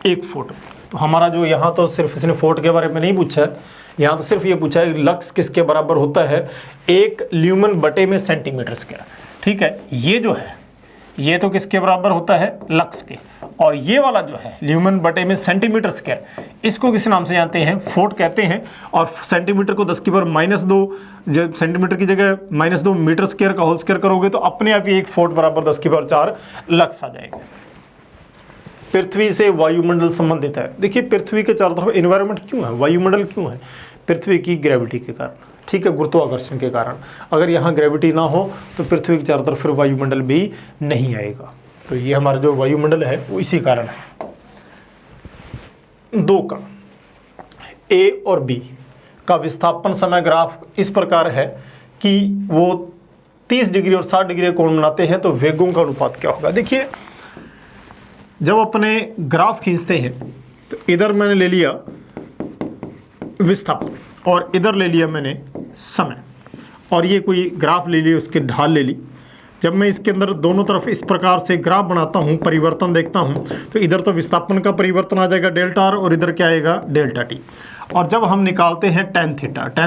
एक फोर्ट में। तो हमारा जो यहाँ तो सिर्फ इसने फोर्ट के बारे में नहीं पूछा है, यहाँ तो सिर्फ ये पूछा है लक्स किसके बराबर होता है, 1 ल्यूमेन बटे में सेंटीमीटर स्क्वायर। ठीक है, ये जो है ये तो किसके बराबर होता है, लक्स के, और ये वाला जो है ल्यूमेन बटे में सेंटीमीटर स्क्वायर, इसको किस नाम से जानते हैं, फोर्ट कहते हैं। और सेंटीमीटर को 10 की पावर -2, जब सेंटीमीटर की जगह -2 मीटर स्क्वायर का होल स्क्वायर करोगे तो अपने आप ही एक फोर्ट बराबर 10 की पावर 4 लक्स आ जाएगा। पृथ्वी से वायुमंडल संबंधित है। देखिए पृथ्वी के चारों तरफ एनवायरनमेंट क्यों है, वायुमंडल क्यों है, पृथ्वी की ग्रेविटी के कारण। ठीक है, गुरुत्वाकर्षण के कारण। अगर यहाँ ग्रेविटी ना हो तो पृथ्वी के चारों तरफ फिर वायुमंडल भी नहीं आएगा। तो ये हमारा जो वायुमंडल है वो इसी कारण है। 2 का ए और बी का विस्थापन समय ग्राफ इस प्रकार है कि वो 30 डिग्री और 60 डिग्री कोण बनाते हैं, तो वेगों का अनुपात क्या होगा। देखिए जब अपने ग्राफ खींचते हैं तो इधर मैंने ले लिया विस्थापन और इधर ले लिया मैंने समय, और ये कोई ग्राफ ले ली, उसकी ढाल ले ली। जब मैं इसके अंदर दोनों तरफ इस प्रकार से ग्राफ बनाता हूँ, परिवर्तन देखता हूँ, तो इधर तो विस्थापन का परिवर्तन आ जाएगा डेल्टा आर, और इधर क्या आएगा डेल्टा टी। और जब हम निकालते हैं टेन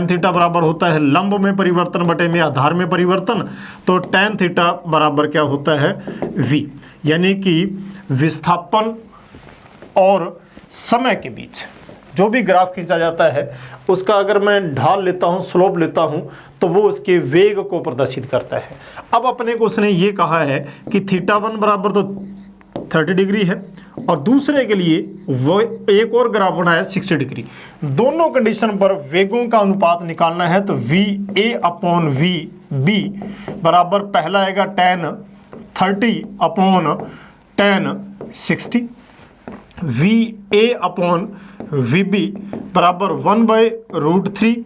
थीटा बराबर होता है लंब में परिवर्तन बटे में आधार में परिवर्तन, तो टेन थीटा बराबर क्या होता है v, यानी कि विस्थापन और समय के बीच जो भी ग्राफ खींचा जाता है उसका अगर मैं ढाल लेता हूँ, स्लोप लेता हूँ, तो वो उसके वेग को प्रदर्शित करता है। अब अपने को उसने ये कहा है कि θ1 बराबर तो 30 डिग्री है, और दूसरे के लिए वो एक और ग्राफ बनाया 60 डिग्री। दोनों कंडीशन पर वेगों का अनुपात निकालना है, तो VA/VB बराबर पहला आएगा tan 30/tan 60, VA/VB बराबर 1/√3,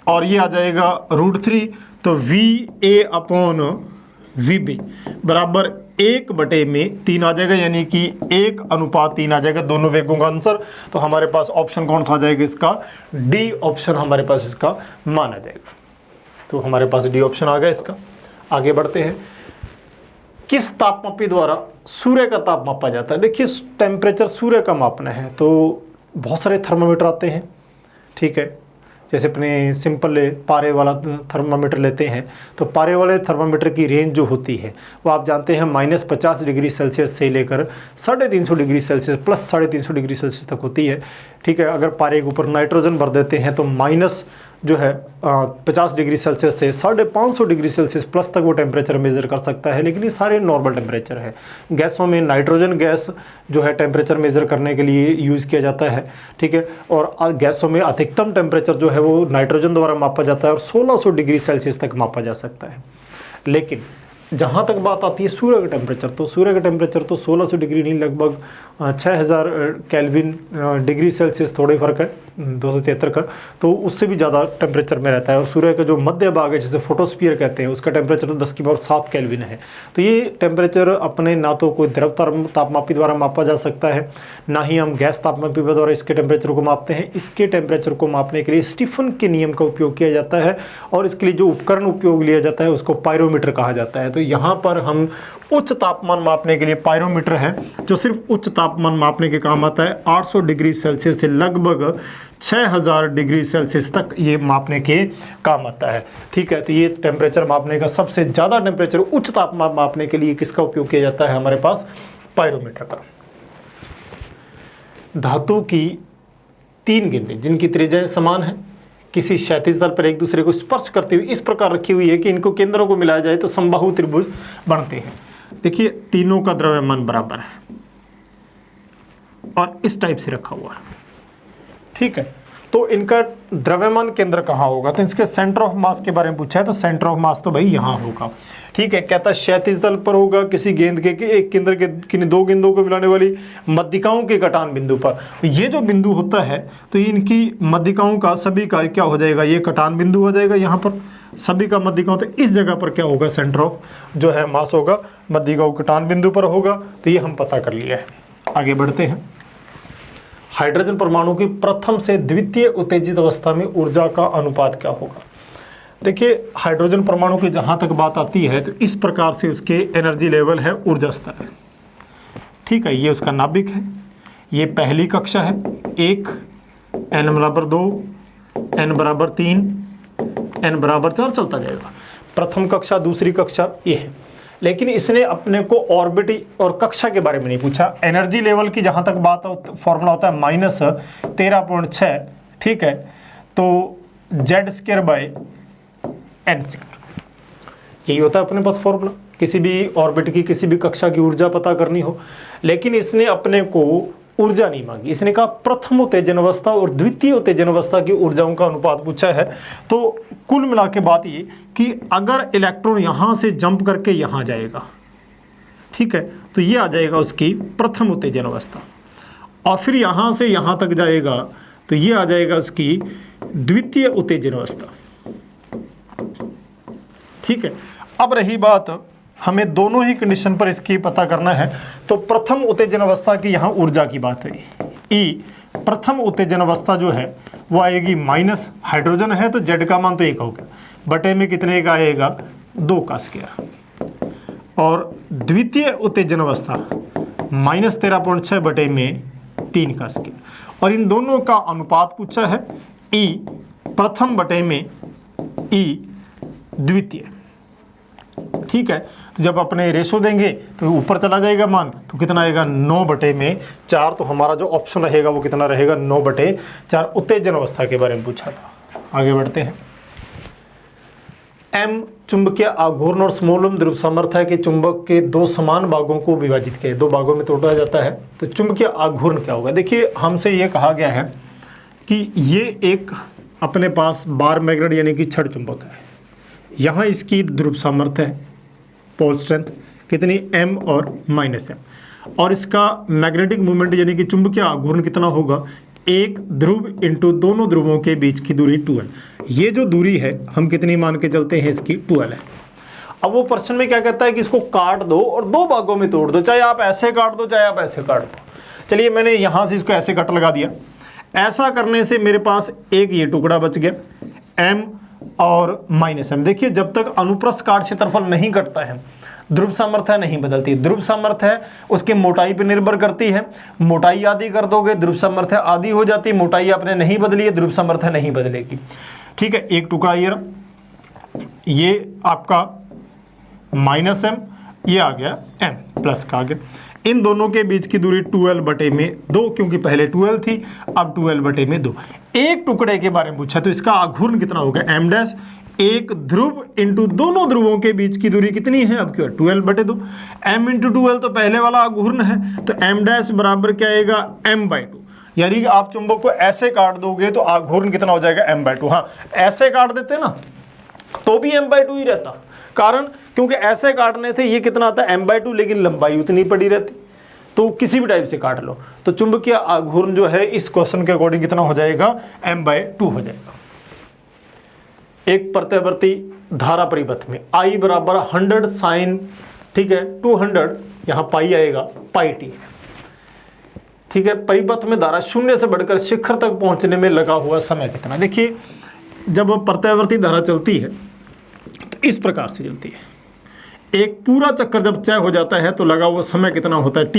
और ये आ जाएगा √3, तो VA/VB बराबर 1/3 आ जाएगा, यानी कि 1:3 आ जाएगा दोनों वेगों का आंसर। तो हमारे पास ऑप्शन कौन सा आ जाएगा इसका, डी ऑप्शन हमारे पास इसका माना जाएगा। तो हमारे पास डी ऑप्शन आ गया इसका। आगे बढ़ते हैं, किस तापमापी द्वारा सूर्य का ताप मापा जाता है। देखिए टेम्परेचर सूर्य का मापना है तो बहुत सारे थर्मामीटर आते हैं। ठीक है, जैसे अपने सिंपल पारे वाला थर्मामीटर लेते हैं, तो पारे वाले थर्मामीटर की रेंज जो होती है वो आप जानते हैं -50 डिग्री सेल्सियस से लेकर 350 degree Celsius plus 350 degree Celsius तक होती है। ठीक है, अगर पारे के ऊपर नाइट्रोजन भर देते हैं तो माइनस जो है 50 डिग्री सेल्सियस से 550 डिग्री सेल्सियस प्लस तक वो टेम्परेचर मेज़र कर सकता है, लेकिन ये सारे नॉर्मल टेम्परेचर है। गैसों में नाइट्रोजन गैस जो है टेम्परेचर मेज़र करने के लिए यूज़ किया जाता है। ठीक है, और गैसों में अधिकतम टेम्परेचर जो है वो नाइट्रोजन द्वारा मापा जाता है और 1600 डिग्री सेल्सियस तक मापा जा सकता है। लेकिन जहाँ तक बात आती है सूर्य का टेम्परेचर, तो सूर्य का टेम्परेचर तो 1600 डिग्री नहीं, लगभग 6000 केल्विन डिग्री सेल्सियस, थोड़े फर्क है 273 का, तो उससे भी ज़्यादा टेम्परेचर में रहता है। और सूर्य का जो मध्य भाग है जिसे फोटोस्फीयर कहते हैं, उसका टेम्परेचर तो 10⁻7 केल्विन है। तो ये टेम्परेचर अपने ना तो कोई द्रव तापमापी द्वारा मापा जा सकता है, ना ही हम गैस तापमापी द्वारा इसके टेम्परेचर को मापते हैं। इसके टेम्परेचर को मापने के लिए स्टीफन के नियम का उपयोग किया जाता है, और इसके लिए जो उपकरण उपयोग लिया जाता है उसको पायरोमीटर कहा जाता है। तो यहाँ पर हम उच्च तापमान मापने के लिए पायरोमीटर है जो सिर्फ उच्च तापमान मापने के काम आता है। 800 डिग्री सेल्सियस से लगभग 6000 डिग्री सेल्सियस तक ये मापने के काम आता है। ठीक है, तो ये टेम्परेचर मापने का सबसे ज़्यादा टेम्परेचर उच्च तापमान मापने के लिए किसका उपयोग किया जाता है, हमारे पास पायरोमीटर का। धातु की 3 गेंदें जिनकी त्रिज्याएं समान है, किसी क्षैतिज तल पर एक दूसरे को स्पर्श करते हुए इस प्रकार रखी हुई है कि इनको केंद्रों को मिलाया जाए तो समबाहु त्रिभुज बनते हैं। देखिए तीनों का द्रव्यमान बराबर है और इस टाइप से रखा हुआ है। ठीक है, तो इनका द्रव्यमान केंद्र कहाँ होगा, तो इसके सेंटर ऑफ मास के बारे में पूछा है, तो सेंटर ऑफ मास तो भाई यहाँ होगा। ठीक है, कहता है क्षैतिज तल पर होगा किसी गेंद के एक केंद्र के किन्हीं 2 गेंदों को मिलाने वाली मध्यिकाओं के कटान बिंदु पर। तो ये जो बिंदु होता है तो इनकी मध्यिकाओं का सभी का क्या हो जाएगा, ये कटान बिंदु हो जाएगा यहाँ पर सभी का मध्यिकाओं। तो इस जगह पर क्या होगा, सेंटर ऑफ जो है मास होगा मध्यिकाओं कटान बिंदु पर होगा। तो ये हम पता कर लिया है। आगे बढ़ते हैं, हाइड्रोजन परमाणु की प्रथम से द्वितीय उत्तेजित अवस्था में ऊर्जा का अनुपात क्या होगा। देखिए हाइड्रोजन परमाणु की जहाँ तक बात आती है तो इस प्रकार से उसके एनर्जी लेवल है, ऊर्जा स्तर है। ठीक है, ये उसका नाभिक है, ये पहली कक्षा है 1, n बराबर 2, n बराबर 3, n बराबर 4 चलता जाएगा। प्रथम कक्षा, दूसरी कक्षा ये है। लेकिन इसने अपने को ऑर्बिट और कक्षा के बारे में नहीं पूछा। एनर्जी लेवल की जहाँ तक बात हो, फॉर्मूला होता है -13.6, ठीक है। तो Z² बाय n², यही होता है अपने पास फॉर्मूला किसी भी ऑर्बिट की, किसी भी कक्षा की ऊर्जा पता करनी हो। लेकिन इसने अपने को ऊर्जा नहीं मांगी, इसने कहा प्रथम उत्तेजन अवस्था और द्वितीय उत्तेजन अवस्था की ऊर्जाओं का अनुपात पूछा है। तो कुल मिला के बात ये कि अगर इलेक्ट्रॉन यहाँ से जंप करके यहाँ जाएगा, ठीक है, तो ये आ जाएगा उसकी प्रथम उत्तेजन अवस्था, और फिर यहाँ से यहाँ तक जाएगा तो ये आ जाएगा उसकी द्वितीय उत्तेजन अवस्था, ठीक है। अब रही बात, हमें दोनों ही कंडीशन पर इसकी पता करना है। तो प्रथम उत्तेजन अवस्था की यहाँ ऊर्जा की बात है, ई प्रथम उत्तेजन अवस्था जो है वो आएगी माइनस, हाइड्रोजन है तो Z का मान तो 1 होगा, बटे में कितने का आएगा 2 का स्क्वायर, और द्वितीय उत्तेजन अवस्था -13.6 बटे में 3 का स्क्वायर, और इन दोनों का अनुपात पूछा है ई प्रथम बटे में ई द्वितीय, ठीक है। तो जब अपने रेशो देंगे तो ऊपर चला जाएगा मान, तो कितना आएगा 9 बटे में 4, तो हमारा जो ऑप्शन रहेगा वो कितना रहेगा 9 बटे 4। उत्तेजन अवस्था के बारे में पूछा था। आगे बढ़ते हैं। M चुंबकीय आघूर्ण और स्मॉल m ध्रुव सामर्थ्य है कि चुंबक के 2 समान भागों को विभाजित किया, 2 भागों में तोड़ा जाता है। तो चुंबकीय आघूर्ण क्या होगा? देखिए हमसे ये कहा गया है कि ये एक अपने पास बार मैग्नेट यानी कि छड़ चुंबक है, यहाँ इसकी ध्रुव सामर्थ्य है, पोल स्ट्रेंथ कितनी m और -m, और इसका मैग्नेटिक मोमेंट यानी कि चुंबकीय आघूर्ण कितना होगा, एक ध्रुव इंटू दोनों ध्रुवों के बीच की दूरी 2l। ये जो दूरी है हम कितनी मान के चलते हैं, इसकी 2l है। अब वो प्रश्न में क्या कहता है कि इसको काट दो और 2 भागों में तोड़ दो, चाहे आप ऐसे काट दो चाहे आप ऐसे काट दो। चलिए मैंने यहाँ से इसको ऐसे कट लगा दिया। ऐसा करने से मेरे पास एक ये टुकड़ा बच गया m और -m। देखिए जब तक अनुप्रस्थ काट क्षेत्रफल नहीं कटता है ध्रुव सामर्थ्य नहीं बदलती। ध्रुव सामर्थ्य उसकी मोटाई पर निर्भर करती है, मोटाई आधी कर दोगे ध्रुव सामर्थ्य आधी हो जाती, मोटाई आपने नहीं बदली है ध्रुव सामर्थ्य नहीं बदलेगी, ठीक है। एक टुकड़ा ये आपका -m, ये आ गया m प्लस का आ गया। इन दोनों के बीच की दूरी 2l बटे में 2, क्योंकि पहले 2l थी अब 2l बटे में 2। एक टुकड़े के बारे में पूछा तो इसका आघूर्ण कितना हो गया m', एक ध्रुव इंटू दोनों ध्रुवों के बीच की दूरी कितनी है अब, क्यों 2l बटे 2। m इंटू 2l तो पहले वाला आघूर्ण है, तो m' बराबर क्या आएगा m/2, यानी कि आप चुंबक को ऐसे काट दोगे तो आघूर्ण कितना हो जाएगा m/2। हाँ ऐसे काट देते ना तो भी m/2 ही रहता, कारण क्योंकि ऐसे काटने थे ये कितना आता है m/2, लेकिन लंबाई उतनी पड़ी रहती। तो किसी भी टाइप से काट लो तो चुंबकीय आघूर्ण जो है इस क्वेश्चन के अकॉर्डिंग कितना हो जाएगा m/2 हो जाएगा। एक प्रत्यावर्ती धारा परिपथ में I बराबर 100 साइन, ठीक है, 200, यहाँ पाई आएगा, पाई टी, ठीक है। परिपथ में धारा 0 से बढ़कर शिखर तक पहुंचने में लगा हुआ समय कितना? देखिए जब प्रत्यावर्ती धारा चलती है तो इस प्रकार से चलती है। एक पूरा चक्कर जब तय हो जाता है तो लगा हुआ समय कितना होता है t,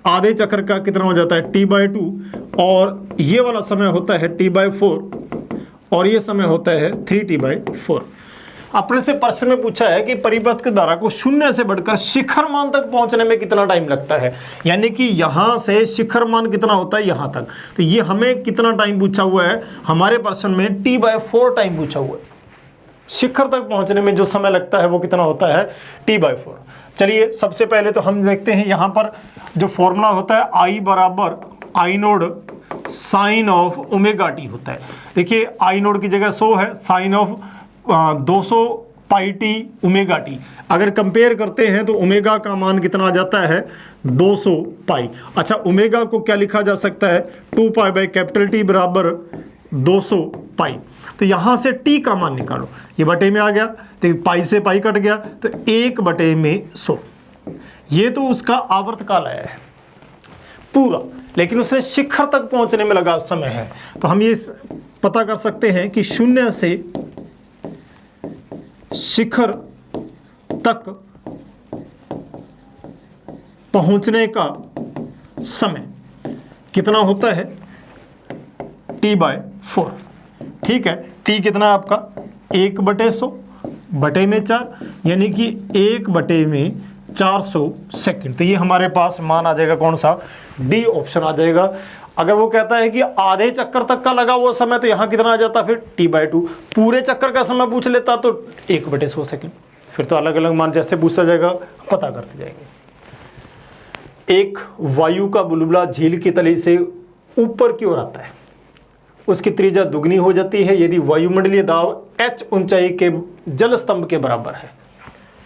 आधे चक्कर का कितना हो जाता है t/2, और ये वाला समय होता है t/4, और ये समय होता है 3t/4। अपने से प्रश्न में पूछा है कि परिपथ की धारा को 0 से बढ़कर शिखर मान तक पहुंचने में कितना टाइम लगता है, यानी कि यहाँ से शिखर मान कितना होता है यहाँ तक। तो ये हमें कितना टाइम पूछा हुआ है, हमारे प्रश्न में t/4 टाइम पूछा हुआ है। शिखर तक पहुंचने में जो समय लगता है वो कितना होता है t/4। चलिए सबसे पहले तो हम देखते हैं यहाँ पर जो फॉर्मूला होता है I बराबर I0 sign of omega T होता है। देखिए I0 की जगह 100 है, sine of 200 pi t omega t. अगर कंपेयर करते हैं तो ओमेगा का मान कितना आ जाता है 200 पाई। अच्छा ओमेगा को क्या लिखा जा सकता है 2 पाई बाई कैपिटल टी बराबर 200 पाई। तो यहाँ से t का मान निकालो, ये बटे में आ गया, तो पाई से पाई कट गया तो 1 बटे में 100। ये तो उसका आवर्तकाल आया है पूरा, लेकिन उसे शिखर तक पहुंचने में लगा समय है। तो हम ये पता कर सकते हैं कि 0 से शिखर तक पहुंचने का समय कितना होता है T/4। ठीक है, T कितना है आपका 1/100 बटे में 4, यानी कि 1/400 सेकंड। तो ये हमारे पास मान आ जाएगा कौन सा, डी ऑप्शन आ जाएगा। अगर वो कहता है कि आधे चक्कर तक का लगा हुआ समय, तो यहाँ कितना आ जाता फिर T/2। पूरे चक्कर का समय पूछ लेता तो 1/100 सेकंड। फिर तो अलग अलग मान जैसे पूछता जाएगा पता करते जाएंगे। एक वायु का बुलबुला झील की तली से ऊपर की ओर आता है, उसकी त्रिज्या दुगनी हो जाती है यदि वायुमंडलीय दाब h ऊंचाई के जल स्तंभ के बराबर है।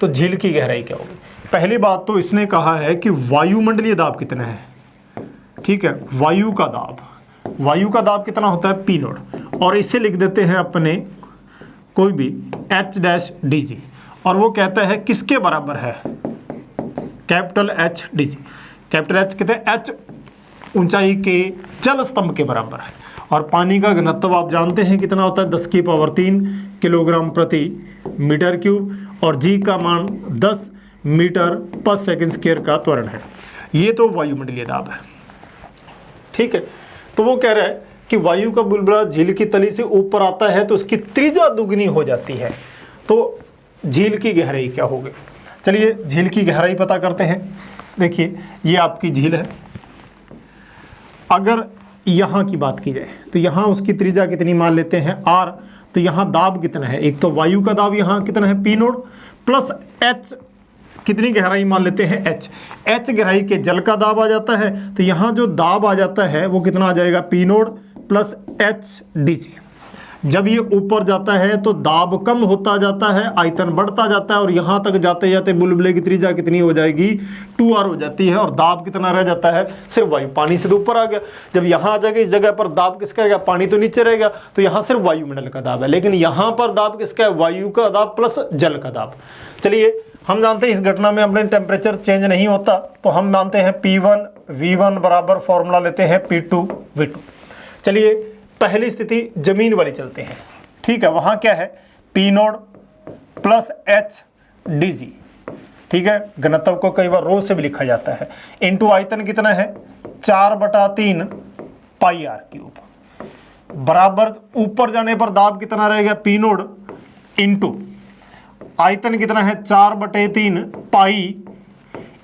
तो झील की गहराई क्या होगी? पहली बात तो इसने कहा है कि वायुमंडलीय दाब कितना है। ठीक है, वायु का दाब कितना होता है P0, और इसे लिख देते हैं अपने कोई भी H-dg, और वो कहता है किसके बराबर है, कैपिटल H-dg। कैपिटल H कहते हैं H ऊंचाई के जल स्तंभ के बराबर है। और पानी का घनत्व आप जानते हैं कितना होता है, 10⁻³ किलोग्राम प्रति मीटर क्यूब, और जी का मान 10 मीटर पर सेकंड स्क्वायर का त्वरण है। ये तो वायुमंडलीय दाब है। ठीक है, तो वो कह रहा है कि वायु का बुलबुला झील की तली से ऊपर आता है तो उसकी त्रिज्या दुगनी हो जाती है। तो झील की गहराई क्या होगी? चलिए झील की गहराई पता करते हैं। देखिए ये आपकी झील है। अगर यहाँ की बात की जाए तो यहाँ उसकी त्रिज्या कितनी मान लेते हैं r, तो यहाँ दाब कितना है, एक तो वायु का दाब यहाँ कितना है P0 प्लस h, कितनी गहराई मान लेते हैं h गहराई के जल का दाब आ जाता है। तो यहाँ जो दाब आ जाता है वो कितना आ जाएगा P0 प्लस H/dg। जब ये ऊपर जाता है तो दाब कम होता जाता है, आयतन बढ़ता जाता है, और यहाँ तक जाते जाते बुलबुले की त्रिज्या कितनी हो जाएगी 2r हो जाती है, और दाब कितना रह जाता है सिर्फ वायु। पानी से तो ऊपर आ गया, जब यहाँ आ जाएगा इस जगह पर दाब किसका रहेगा, पानी तो नीचे रहेगा, तो यहाँ सिर्फ वायुमंडल का दाब है, लेकिन यहाँ पर दाब किसका है, वायु का दाब प्लस जल का दाब। चलिए हम जानते हैं इस घटना में अपने टेम्परेचर चेंज नहीं होता, तो हम मानते हैं P1 V1 बराबर फॉर्मूला लेते हैं P2 V2। चलिए पहली स्थिति जमीन वाली चलते हैं। ठीक है, वहां क्या है P0 प्लस H/dg। ठीक है, घनत्व को कई बार रो से भी लिखा जाता है, इंटू आयतन कितना है 4/3 πr³ बराबर ऊपर जाने पर दाब कितना रहेगा P0 इंटू आयतन कितना है 4/3 पाई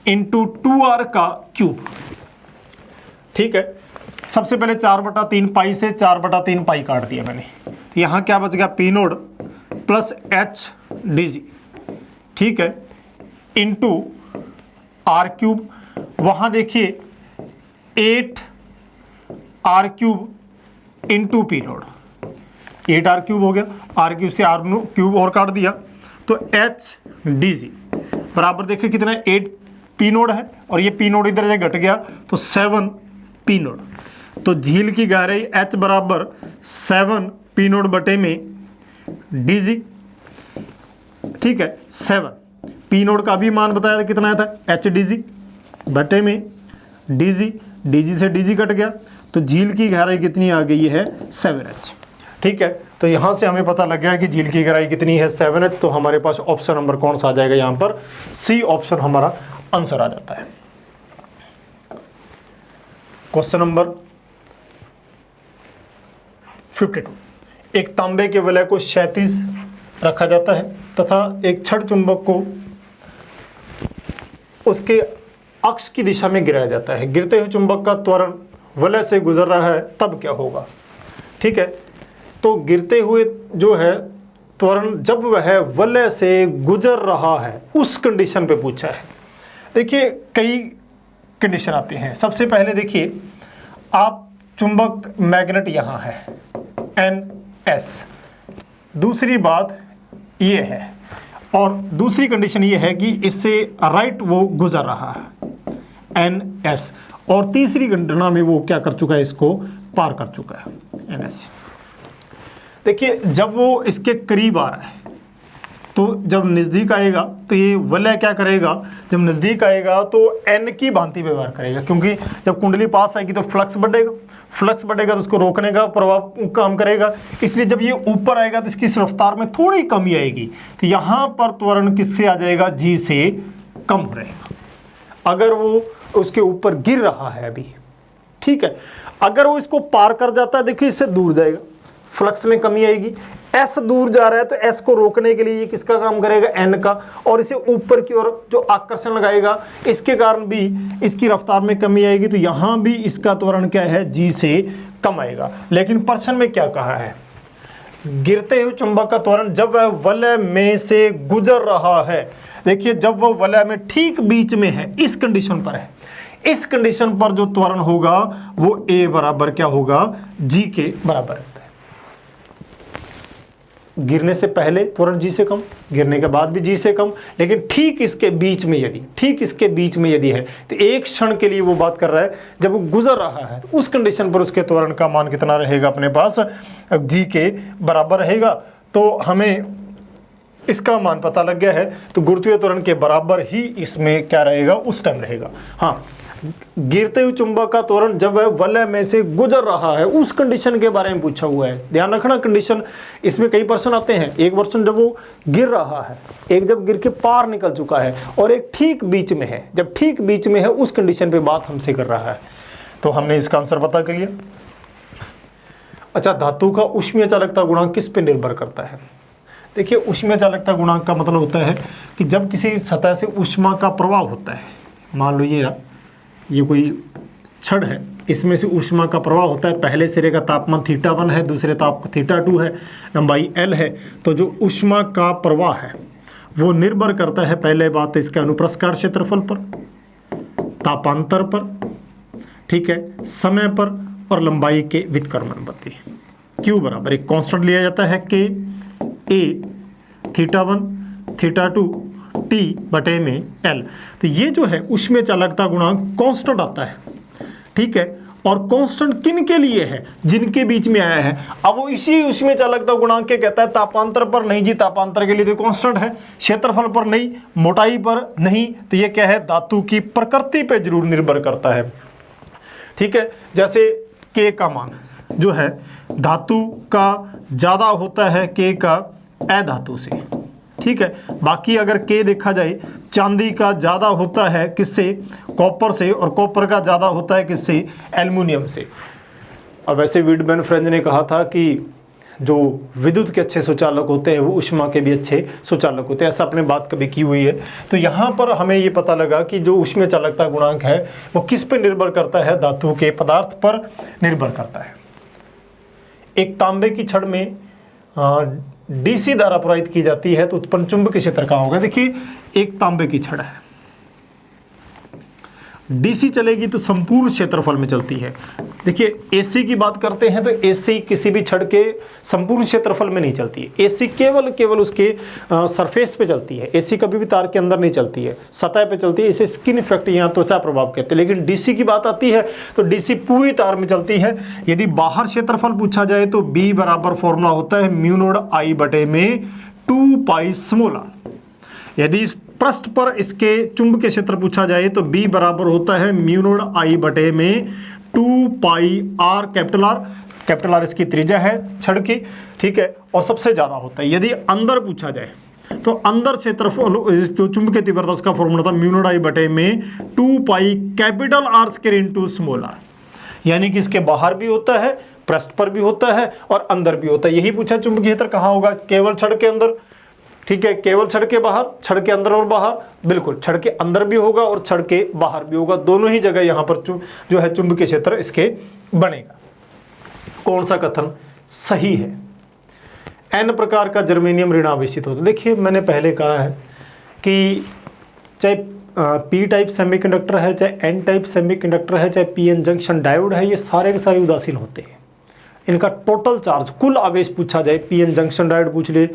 इंटू 2r का क्यूब। ठीक है, सबसे पहले 4/3 पाई से 4/3 पाई काट दिया मैंने, तो यहाँ क्या बच गया P0 प्लस H/dg। ठीक है, इंटू r³ वहाँ देखिए 8r³ इंटू P0, 8r³ हो गया, r³ से r³ और काट दिया, तो H/dg बराबर देखिए कितना 8 P0 है, और ये P0 इधर से घट गया तो 7 P0। तो झील की गहराई H बराबर 7 P0 बटे में dg। ठीक है, 7 P0 का भी मान बताया था कितना आया था H/dg बटे में dg से dg कट गया, तो झील की गहराई कितनी आ गई है 7h। ठीक है, तो यहाँ से हमें पता लग गया कि झील की गहराई कितनी है 7h। तो हमारे पास ऑप्शन नंबर कौन सा आ जाएगा, यहाँ पर सी ऑप्शन हमारा आंसर आ जाता है। Question number 52। एक तांबे के वलय को क्षैतिज रखा जाता है तथा एक छड़ चुंबक को उसके अक्ष की दिशा में गिराया जाता है। गिरते हुए चुंबक का त्वरण वलय से गुजर रहा है, तब क्या होगा? ठीक है, तो गिरते हुए जो है त्वरण जब वह वलय से गुजर रहा है उस कंडीशन पे पूछा है। देखिए कई कंडीशन आती हैं। सबसे पहले देखिए आप चुंबक मैग्नेट यहाँ है NS, दूसरी बात ये है, और दूसरी कंडीशन ये है कि इससे राइट वो गुजर रहा है NS, और तीसरी घटना में वो क्या कर चुका है, इसको पार कर चुका है NS। देखिए जब वो इसके करीब आ रहा है तो जब नज़दीक आएगा तो ये वलय क्या करेगा, जब नज़दीक आएगा तो N की भांति व्यवहार करेगा, क्योंकि जब कुंडली पास आएगी तो फ्लक्स बढ़ेगा तो उसको रोकने का प्रभाव काम करेगा। इसलिए जब ये ऊपर आएगा तो इसकी रफ्तार में थोड़ी कमी आएगी, तो यहाँ पर त्वरण किससे आ जाएगा, G से कम रहेगा। अगर वो उसके ऊपर गिर रहा है अभी ठीक है। अगर वो इसको पार कर जाता है, देखिए इससे दूर जाएगा, फ्लक्स में कमी आएगी। S दूर जा रहा है तो S को रोकने के लिए ये किसका काम करेगा, N का, और इसे ऊपर की ओर जो आकर्षण लगाएगा, इसके कारण भी इसकी रफ्तार में कमी आएगी। तो यहाँ भी इसका त्वरण क्या है, G से कम आएगा। लेकिन प्रश्न में क्या कहा है, गिरते हुए चुंबक का त्वरण जब वह वलय में से गुजर रहा है, देखिए जब वह वलय में ठीक बीच में है, इस कंडीशन पर है, इस कंडीशन पर जो त्वरण होगा वो A बराबर क्या होगा, G के बराबर है। गिरने से पहले त्वरण G से कम, गिरने के बाद भी G से कम, लेकिन ठीक इसके बीच में यदि, ठीक इसके बीच में यदि है, तो एक क्षण के लिए वो बात कर रहा है, जब वो गुजर रहा है तो उस कंडीशन पर उसके त्वरण का मान कितना रहेगा अपने पास, G के बराबर रहेगा। तो हमें इसका मान पता लग गया है, तो गुरुत्वीय त्वरण के बराबर ही इसमें क्या रहेगा, उस टाइम रहेगा। हाँ, गिरते हुए चुंबक का त्वरण जब वह वलय में से गुजर रहा है, उस कंडीशन के बारे में पूछा हुआ है। ध्यान रखना कंडीशन, इसमें कई प्रश्न आते हैं। एक प्रश्न जब वो गिर रहा है, एक जब गिर के पार निकल चुका है, और एक ठीक बीच में है। जब ठीक बीच में है उस कंडीशन पे बात हमसे कर रहा है। तो हमने इसका आंसर पता कर लिया। अच्छा, धातु का ऊष्मीय चालकता गुणांक किस पे निर्भर करता है? देखिए, ऊष्मीय चालकता गुणांक का मतलब होता है कि जब किसी सतह से ऊष्मा का प्रवाह होता है, मान लो ये कोई छड़ है, इसमें से ऊष्मा का प्रवाह होता है, पहले सिरे का तापमान θ1 है, दूसरे ताप θ2 है, लंबाई L है। तो जो ऊष्मा का प्रवाह है वो निर्भर करता है, पहले बात तो इसके अनुप्रस्थ क्षेत्रफल पर, तापांतर पर, ठीक है, समय पर, और लंबाई के व्युत्क्रमण अनुपाती। Q बराबर एक कांस्टेंट लिया जाता है K A θ1 θ2 T बटे में L। तो ये जो है ऊष्मीय चालकता गुणांक कांस्टेंट आता है, ठीक है। और कांस्टेंट किन के लिए है, जिनके बीच में आया है। अब वो इसी ऊष्मीय चालकता गुणांक के कहता है, तापांतर पर नहीं जी, तापांतर के लिए तो कांस्टेंट है, क्षेत्रफल पर नहीं, मोटाई पर नहीं। तो ये क्या है, धातु की प्रकृति पे जरूर निर्भर करता है, ठीक है। जैसे K का मान जो है धातु का ज्यादा होता है K का अधातु से, ठीक है। बाकी अगर K देखा जाए, चांदी का ज़्यादा होता है किससे, कॉपर से, और कॉपर का ज़्यादा होता है किससे, एल्युमिनियम से। अब वैसे विडमैन फ्रेंच ने कहा था कि जो विद्युत के अच्छे सुचालक होते हैं वो ऊष्मा के भी अच्छे सुचालक होते हैं, ऐसा अपने बात कभी की हुई है। तो यहाँ पर हमें ये पता लगा कि जो ऊष्मीय चालकता गुणांक है वो किस पर निर्भर करता है, धातु के पदार्थ पर निर्भर करता है। एक तांबे की छड़ में DC धारा प्रवाहित की जाती है तो उत्पन्न चुंबकीय क्षेत्र कहाँ होगा। देखिए, एक तांबे की छड़ है, DC चलेगी तो संपूर्ण क्षेत्रफल में चलती है। देखिए, AC की बात करते हैं तो AC किसी भी छड़ के संपूर्ण क्षेत्रफल में नहीं चलती है। AC केवल उसके सरफेस पे चलती है। AC कभी भी तार के अंदर नहीं चलती है, सतह पे चलती है। इसे स्किन इफेक्ट या त्वचा प्रभाव कहते हैं। लेकिन DC की बात आती है तो DC पूरी तार में चलती है। यदि बाहर क्षेत्रफल पूछा जाए तो B बराबर फॉर्मूला होता है म्यू नॉट I बटे में 2 पाई स्मॉल r। यदि पृष्ठ पर इसके चुंबकीय क्षेत्र पूछा जाए तो B बराबर होता है म्यू नॉट I बटे में 2 पाई r, कैपिटल R इसकी त्रिज्या है छड़ की, ठीक है, और सबसे ज़्यादा होता है। यदि अंदर पूछा जाए तो अंदर क्षेत्रफल जो चुंबकीय तीव्रता उसका फॉर्मूला था म्यू नॉट I बटे में 2 pi capital R square into small r। यानी कि इसके बाहर भी होता है, पृष्ठ पर भी होता है और अंदर भी होता है। यही पूछा चुंबकीय क्षेत्र कहाँ होगा, केवल छड़ के अंदर, ठीक है, केवल छड़ के बाहर, छड़ के अंदर और बाहर, बिल्कुल छड़ के अंदर भी होगा और छड़ के बाहर भी होगा, दोनों ही जगह यहाँ पर जो है चुंबकीय क्षेत्र इसके बनेगा। कौन सा कथन सही है? N प्रकार का जर्मेनियम ऋण आवेशित होता है। देखिए, मैंने पहले कहा है कि चाहे P टाइप सेमीकंडक्टर है, चाहे N टाइप सेमीकंडक्टर है, चाहे PN जंक्शन डायोड है, ये सारे के सारे उदासीन होते हैं। इनका टोटल चार्ज, कुल आवेश पूछा जाए, PN जंक्शन डायोड पूछ ले,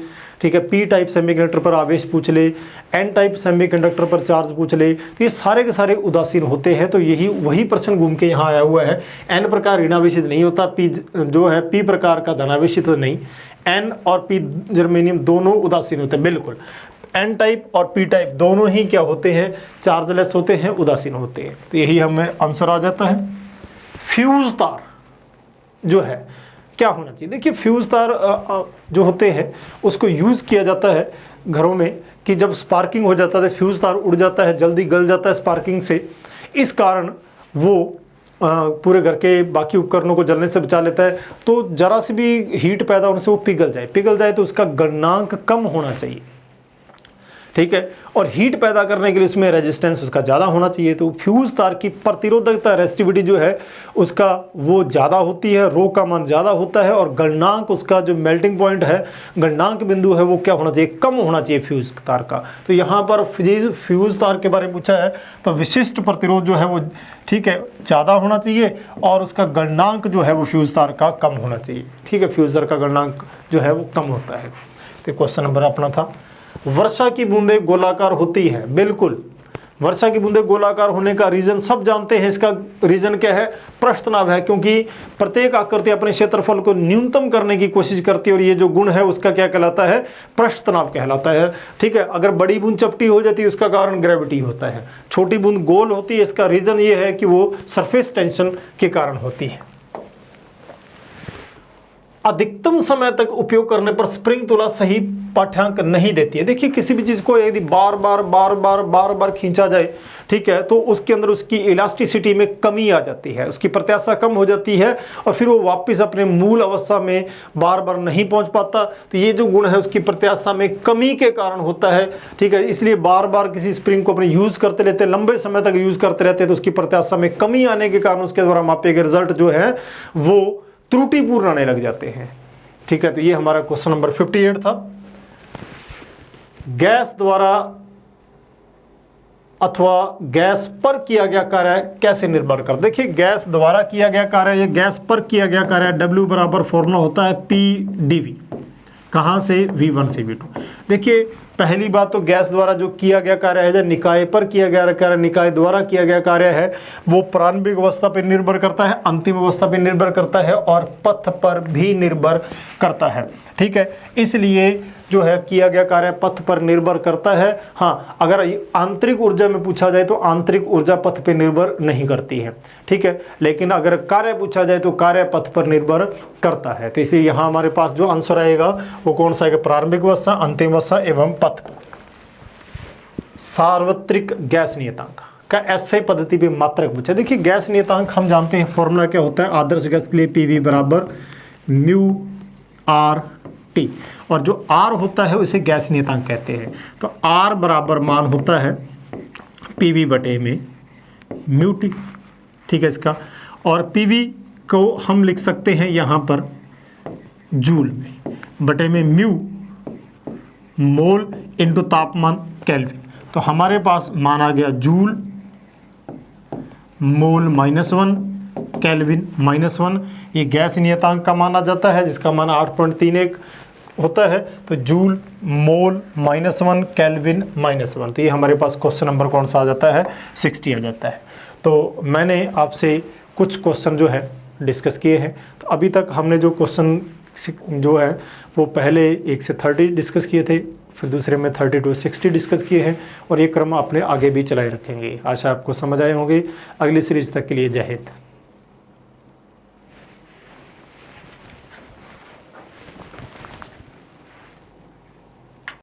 ठीक है, P टाइप सेमीकंडक्टर पर आवेश पूछ ले, N टाइप सेमीकंडक्टर पर चार्ज पूछ ले, तो ये सारे के सारे उदासीन होते हैं। तो यही वही प्रश्न घूम के यहाँ आया हुआ है। N प्रकार ऋणावेशित नहीं होता, P जो है P प्रकार का धनावेशित तो नहीं, N और P जर्मेनियम दोनों उदासीन होते हैं। बिल्कुल, N टाइप और P टाइप दोनों ही क्या होते हैं, चार्जलेस होते हैं, उदासीन होते हैं। तो यही हमें आंसर आ जाता है। फ्यूज तार जो है क्या होना चाहिए? देखिए, फ्यूज तार जो होते हैं उसको यूज़ किया जाता है घरों में कि जब स्पार्किंग हो जाता है फ्यूज तार उड़ जाता है, जल्दी गल जाता है स्पार्किंग से, इस कारण वो पूरे घर के बाकी उपकरणों को जलने से बचा लेता है। तो जरा सी भी हीट पैदा होने से वो पिघल जाए तो उसका गलनांक कम होना चाहिए, ठीक है। और हीट पैदा करने के लिए उसमें रेजिस्टेंस उसका ज़्यादा होना चाहिए। तो फ्यूज़ तार की प्रतिरोधकता, रेसिस्टिविटी जो है उसका वो ज़्यादा होती है, रो का मान ज़्यादा होता है, और गलनांक उसका जो मेल्टिंग पॉइंट है, गलनांक बिंदु है, वो क्या होना चाहिए, कम होना चाहिए फ्यूज़ तार का। तो यहाँ पर फ्यूज़ तार के बारे में पूछा है तो विशिष्ट प्रतिरोध जो है वो, ठीक है, ज़्यादा होना चाहिए, और उसका गलनांक जो है वो फ्यूज़ तार का कम होना चाहिए, ठीक है। फ्यूज़ तार का गलनांक जो है वो कम होता है। तो क्वेश्चन नंबर अपना था, वर्षा की बूंदें गोलाकार होती है। बिल्कुल, वर्षा की बूंदें गोलाकार होने का रीजन सब जानते हैं। इसका रीजन क्या है, पृष्ठ तनाव है, क्योंकि प्रत्येक आकृति अपने क्षेत्रफल को न्यूनतम करने की कोशिश करती है, और ये जो गुण है उसका क्या कहलाता है, पृष्ठ तनाव कहलाता है, ठीक है। अगर बड़ी बूंद चपटी हो जाती है उसका कारण ग्रेविटी होता है, छोटी बूंद गोल होती है, इसका रीजन ये है कि वो सरफेस टेंशन के कारण होती है। अधिकतम समय तक उपयोग करने पर स्प्रिंग तुला सही पाठ्यांक नहीं देती है। देखिए, किसी भी चीज़ को यदि बार बार खींचा जाए, ठीक है, तो उसके अंदर उसकी इलास्टिसिटी में कमी आ जाती है, उसकी प्रत्याशा कम हो जाती है, और फिर वो वापस अपने मूल अवस्था में बार बार नहीं पहुंच पाता। तो ये जो गुण है उसकी प्रत्याशा में कमी के कारण होता है, ठीक है। इसलिए बार बार किसी स्प्रिंग को अपने यूज़ करते रहते हैं, लंबे समय तक यूज़ करते रहते हैं, तो उसकी प्रत्याशा में कमी आने के कारण उसके द्वारा मापे गए रिजल्ट जो है वो त्रुटिपूर्ण आने लग जाते हैं, ठीक है। तो ये हमारा क्वेश्चन नंबर 58 था। गैस द्वारा अथवा गैस पर किया गया कार्य कैसे निर्भर कर, देखिए गैस द्वारा किया गया कार्य, ये गैस पर किया गया कार्य, W बराबर फॉर्मूला होता है P/dV, कहाँ से, V1 से V2। देखिए, पहली बात तो गैस द्वारा जो किया गया कार्य है, जब निकाय पर किया गया कार्य, निकाय द्वारा किया गया कार्य है, वो प्रारंभिक अवस्था पर निर्भर करता है, अंतिम अवस्था पर निर्भर करता है, और पथ पर भी निर्भर करता है, ठीक है। इसलिए जो है किया गया कार्य पथ पर निर्भर करता है। हाँ, अगर आंतरिक ऊर्जा में पूछा जाए तो आंतरिक ऊर्जा पथ पर निर्भर नहीं करती है, ठीक है। लेकिन अगर कार्य पूछा जाए तो कार्य पथ पर निर्भर करता है। तो इसलिए यहाँ हमारे पास जो आंसर आएगा वो कौन सा आएगा, प्रारंभिक अवस्था, अंतिम अवस्था एवं पथ पर। सार्वत्रिक गैस नियतांक का ऐसे पद्धति पे मात्रक पूछा। देखिए, गैस नियतांक हम जानते हैं फॉर्मूला क्या होता है, आदर्श गैस के लिए PV बराबर μRT, और जो R होता है उसे गैस नियतांक कहते हैं। तो R बराबर मान होता है PV बटे में μT, ठीक है इसका। और PV को हम लिख सकते हैं यहाँ पर जूल में, बटे में म्यू मोल इंटू तापमान केल्विन। तो हमारे पास मान आ गया जूल, मोल -1, केल्विन -1। ये गैस नियतांक का मान आ जाता है, जिसका मान 8.31 होता है। तो जूल, मोल -1, केल्विन -1। तो ये हमारे पास क्वेश्चन नंबर कौन सा आ जाता है, 60 आ जाता है। तो मैंने आपसे कुछ क्वेश्चन जो है डिस्कस किए हैं। तो अभी तक हमने जो क्वेश्चन जो है वो पहले 1 से 30 डिस्कस किए थे, फिर दूसरे में 30 to 60 डिस्कस किए हैं, और ये क्रम अपने आगे भी चलाए रखेंगे। आशा आपको समझ आए होंगे। अगली सीरीज तक के लिए जय हिंद।